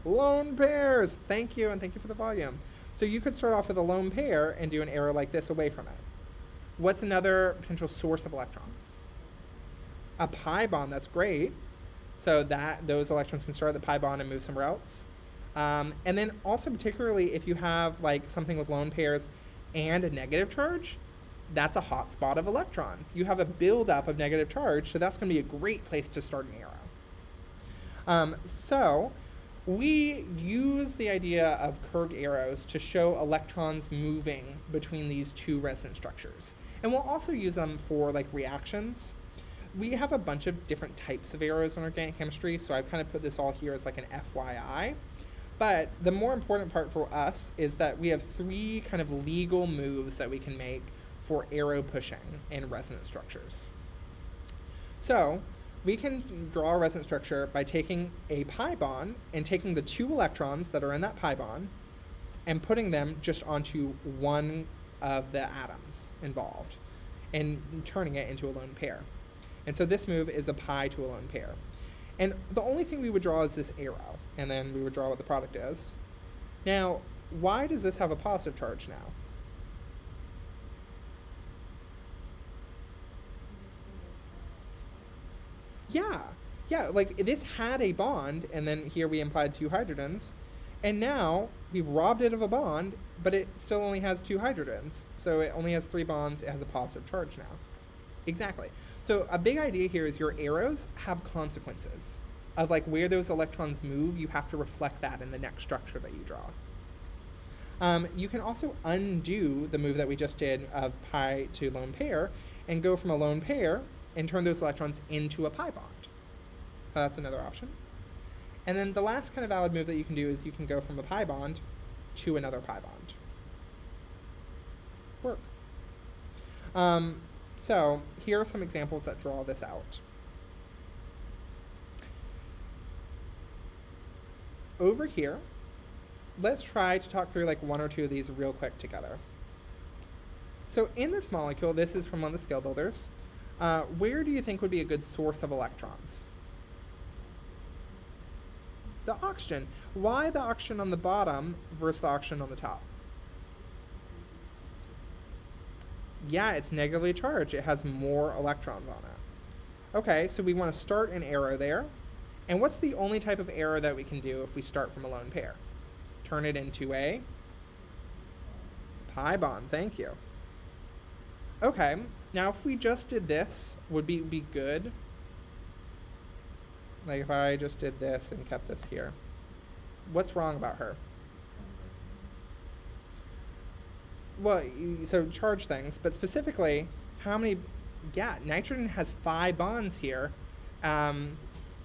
Lone pairs. Thank you, and thank you for the volume. So you could start off with a lone pair and do an arrow like this away from it. What's another potential source of electrons? A pi bond. That's great. So that those electrons can start at the pi bond and move somewhere else. And then also particularly if you have like something with lone pairs and a negative charge, that's a hot spot of electrons. You have a buildup of negative charge, so that's going to be a great place to start an arrow. So we use the idea of curved arrows to show electrons moving between these two resonance structures. And we'll also use them for like reactions. We have a bunch of different types of arrows in organic chemistry, so I've kind of put this all here as like an FYI. But the more important part for us is that we have three kind of legal moves that we can make for arrow pushing in resonance structures. So we can draw a resonance structure by taking a pi bond and taking the two electrons that are in that pi bond and putting them just onto one of the atoms involved and turning it into a lone pair. And so this move is a pi to a lone pair. And the only thing we would draw is this arrow, and then we would draw what the product is. Now, why does this have a positive charge now? Yeah, like this had a bond, and then here we implied two hydrogens, and now we've robbed it of a bond, but it still only has two hydrogens. So it only has three bonds, it has a positive charge now. Exactly. So a big idea here is your arrows have consequences of like where those electrons move. You have to reflect that in the next structure that you draw. You can also undo the move that we just did of pi to lone pair and go from a lone pair and turn those electrons into a pi bond. So that's another option. And then the last kind of valid move that you can do is you can go from a pi bond to another pi bond. Work. So here are some examples that draw this out. Over here, let's try to talk through like one or two of these real quick together. So in this molecule, this is from one of the scale builders. Where do you think would be a good source of electrons? The oxygen. Why the oxygen on the bottom versus the oxygen on the top? Yeah, it's negatively charged. It has more electrons on it. Okay, so we want to start an arrow there. And what's the only type of arrow that we can do if we start from a lone pair? Turn it into a pi bond. Thank you. Okay, now if we just did this, would be good? Like if I just did this and kept this here. What's wrong about her? Well, so charge things, but specifically, how many, yeah, nitrogen has 5 bonds here, and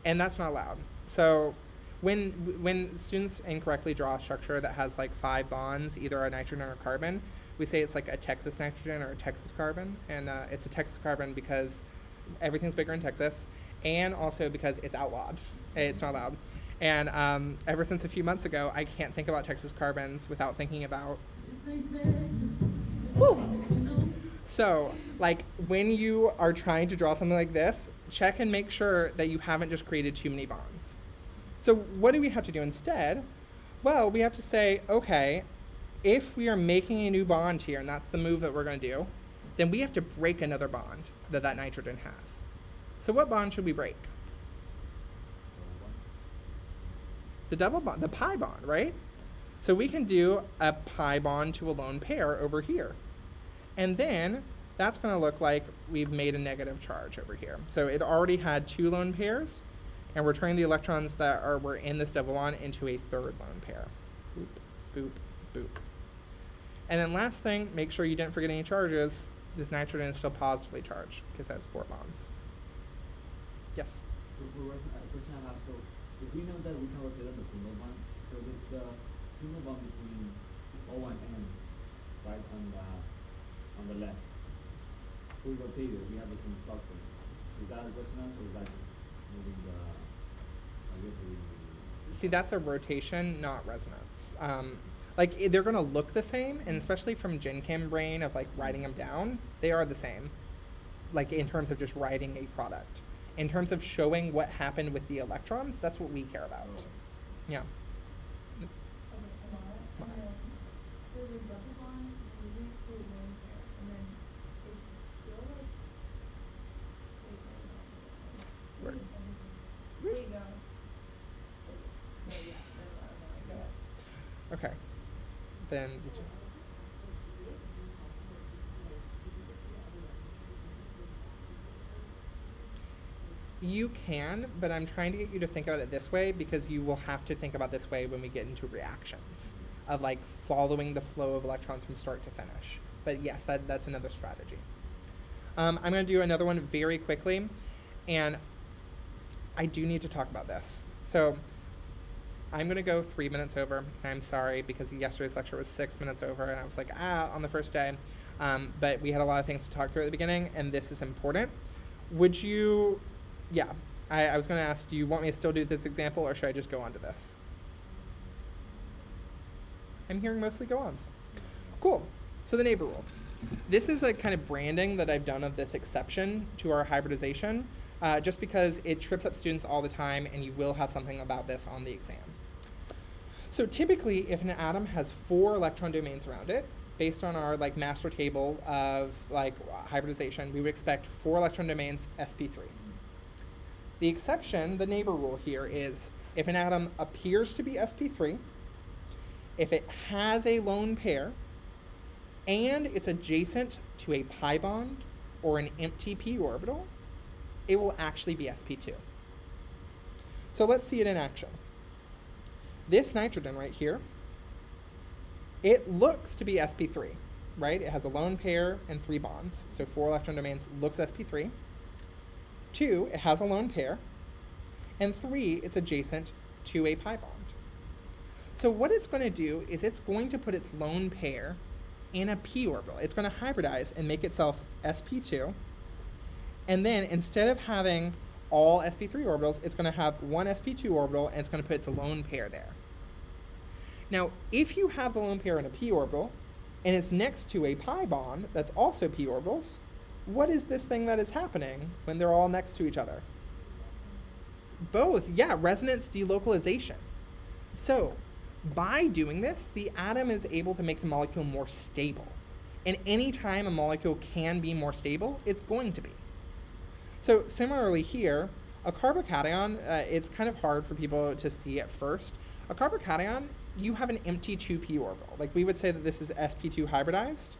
that's not allowed. So when students incorrectly draw a structure that has like 5 bonds, either a nitrogen or a carbon, we say it's like a Texas nitrogen or a Texas carbon, and it's a Texas carbon because everything's bigger in Texas, and also because it's outlawed. It's not allowed. And ever since a few months ago, I can't think about Texas carbons without thinking about. Woo. So, like, when you are trying to draw something like this, check and make sure that you haven't just created too many bonds. So what do we have to do instead? Well, we have to say, okay, if we are making a new bond here, and that's the move that we're going to do, then we have to break another bond that nitrogen has. So what bond should we break? The double bond, the pi bond, right? So we can do a pi bond to a lone pair over here. And then that's going to look like we've made a negative charge over here. So it already had 2 lone pairs, and we're turning the electrons that were in this double bond into a 3rd lone pair. Boop, boop, boop. And then last thing, make sure you didn't forget any charges. This nitrogen is still positively charged because it has 4 bonds. Yes? So for question I have, so if we know that we can rotate on the single bond, so the single bond between O and N, right, on the left, we rotate it, we have the same structure. Is that a resonance or is that just moving the See, that's a rotation, not resonance. Like, they're going to look the same, and especially from Gen Chem brain of, like, writing them down, they are the same, like, in terms of just writing a product. In terms of showing what happened with the electrons, that's what we care about. Yeah. Okay, Amara, and then for the double bond, we leave to a lone pair, and then it's still like, Where? there you go. Oh, yeah, go ahead. Okay. Then, did you? You can, but I'm trying to get you to think about it this way because you will have to think about this way when we get into reactions of like following the flow of electrons from start to finish. But yes, that's another strategy. I'm going to do another one very quickly, and I do need to talk about this. So I'm going to go 3 minutes over, and I'm sorry because yesterday's lecture was 6 minutes over, and I was like, on the first day. But we had a lot of things to talk through at the beginning, and this is important. Would you... Yeah, I was going to ask, do you want me to still do this example, or should I just go on to this? I'm hearing mostly go-ons. Cool. So the neighbor rule. This is a kind of branding that I've done of this exception to our hybridization, just because it trips up students all the time, and you will have something about this on the exam. So typically, if an atom has 4 electron domains around it, based on our like master table of like hybridization, we would expect 4 electron domains sp3. The exception, the neighbor rule here, is if an atom appears to be sp3, if it has a lone pair, and it's adjacent to a pi bond or an empty p orbital, it will actually be sp2. So let's see it in action. This nitrogen right here, it looks to be sp3, right? It has a lone pair and 3 bonds, so 4 electron domains, looks sp3. 2, it has a lone pair. And 3, it's adjacent to a pi bond. So what it's going to do is it's going to put its lone pair in a p orbital. It's going to hybridize and make itself sp2. And then instead of having all sp3 orbitals, it's going to have one sp2 orbital, and it's going to put its lone pair there. Now, if you have the lone pair in a p orbital, and it's next to a pi bond that's also p orbitals, what is this thing that is happening when they're all next to each other? Both, yeah, resonance delocalization. So, by doing this, the atom is able to make the molecule more stable. And anytime a molecule can be more stable, it's going to be. So similarly here, a carbocation, it's kind of hard for people to see at first. A carbocation, you have an empty 2p orbital. Like we would say that this is sp2 hybridized,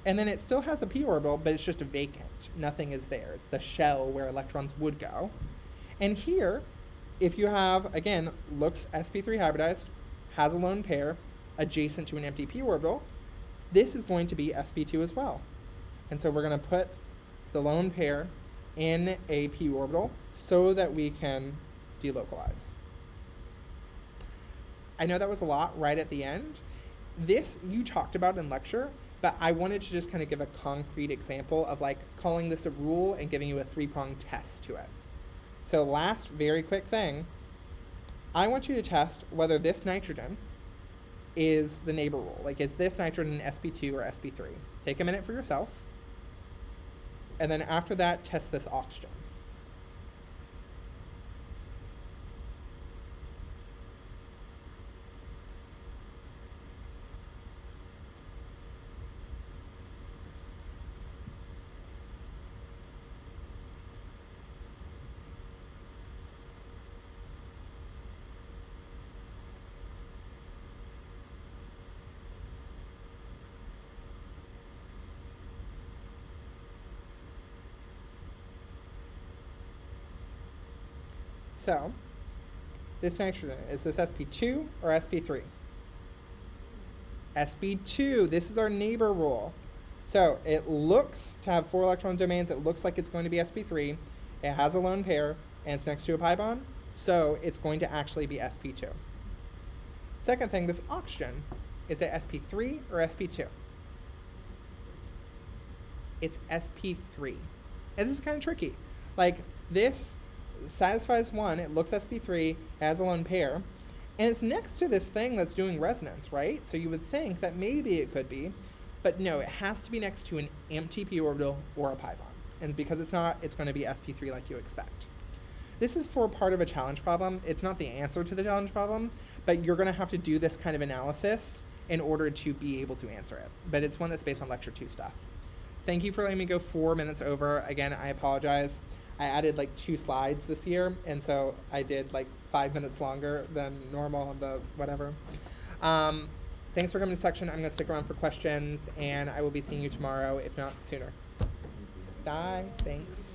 and then it still has a p orbital, but it's just vacant. Nothing is there. It's the shell where electrons would go. And here, if you have, again, looks sp3 hybridized, has a lone pair, adjacent to an empty p orbital, this is going to be sp2 as well. And so we're going to put the lone pair in a p orbital so that we can delocalize. I know that was a lot right at the end. This you talked about in lecture, but I wanted to just kind of give a concrete example of like calling this a rule and giving you a 3-pronged test to it. So last very quick thing, I want you to test whether this nitrogen is the neighbor rule. Like, is this nitrogen sp2 or sp3? Take a minute for yourself. And then after that, test this oxygen. So, this nitrogen, is this sp2 or sp3? sp2, this is our neighbor rule. So it looks to have 4 electron domains, it looks like it's going to be sp3, it has a lone pair, and it's next to a pi bond, so it's going to actually be sp2. Second thing, this oxygen, is it sp3 or sp2? It's sp3. And this is kind of tricky. Like, this satisfies 1, it looks sp3, it has a lone pair, and it's next to this thing that's doing resonance, right? So you would think that maybe it could be, but no, it has to be next to an empty p orbital or a pi bond. And because it's not, it's going to be sp3 like you expect. This is for part of a challenge problem. It's not the answer to the challenge problem, but you're going to have to do this kind of analysis in order to be able to answer it. But it's one that's based on lecture 2 stuff. Thank you for letting me go 4 minutes over. Again, I apologize. I added like 2 slides this year, and so I did like 5 minutes longer than normal on the whatever. Thanks for coming to section. I'm going to stick around for questions, and I will be seeing you tomorrow, if not sooner. Bye. Thanks.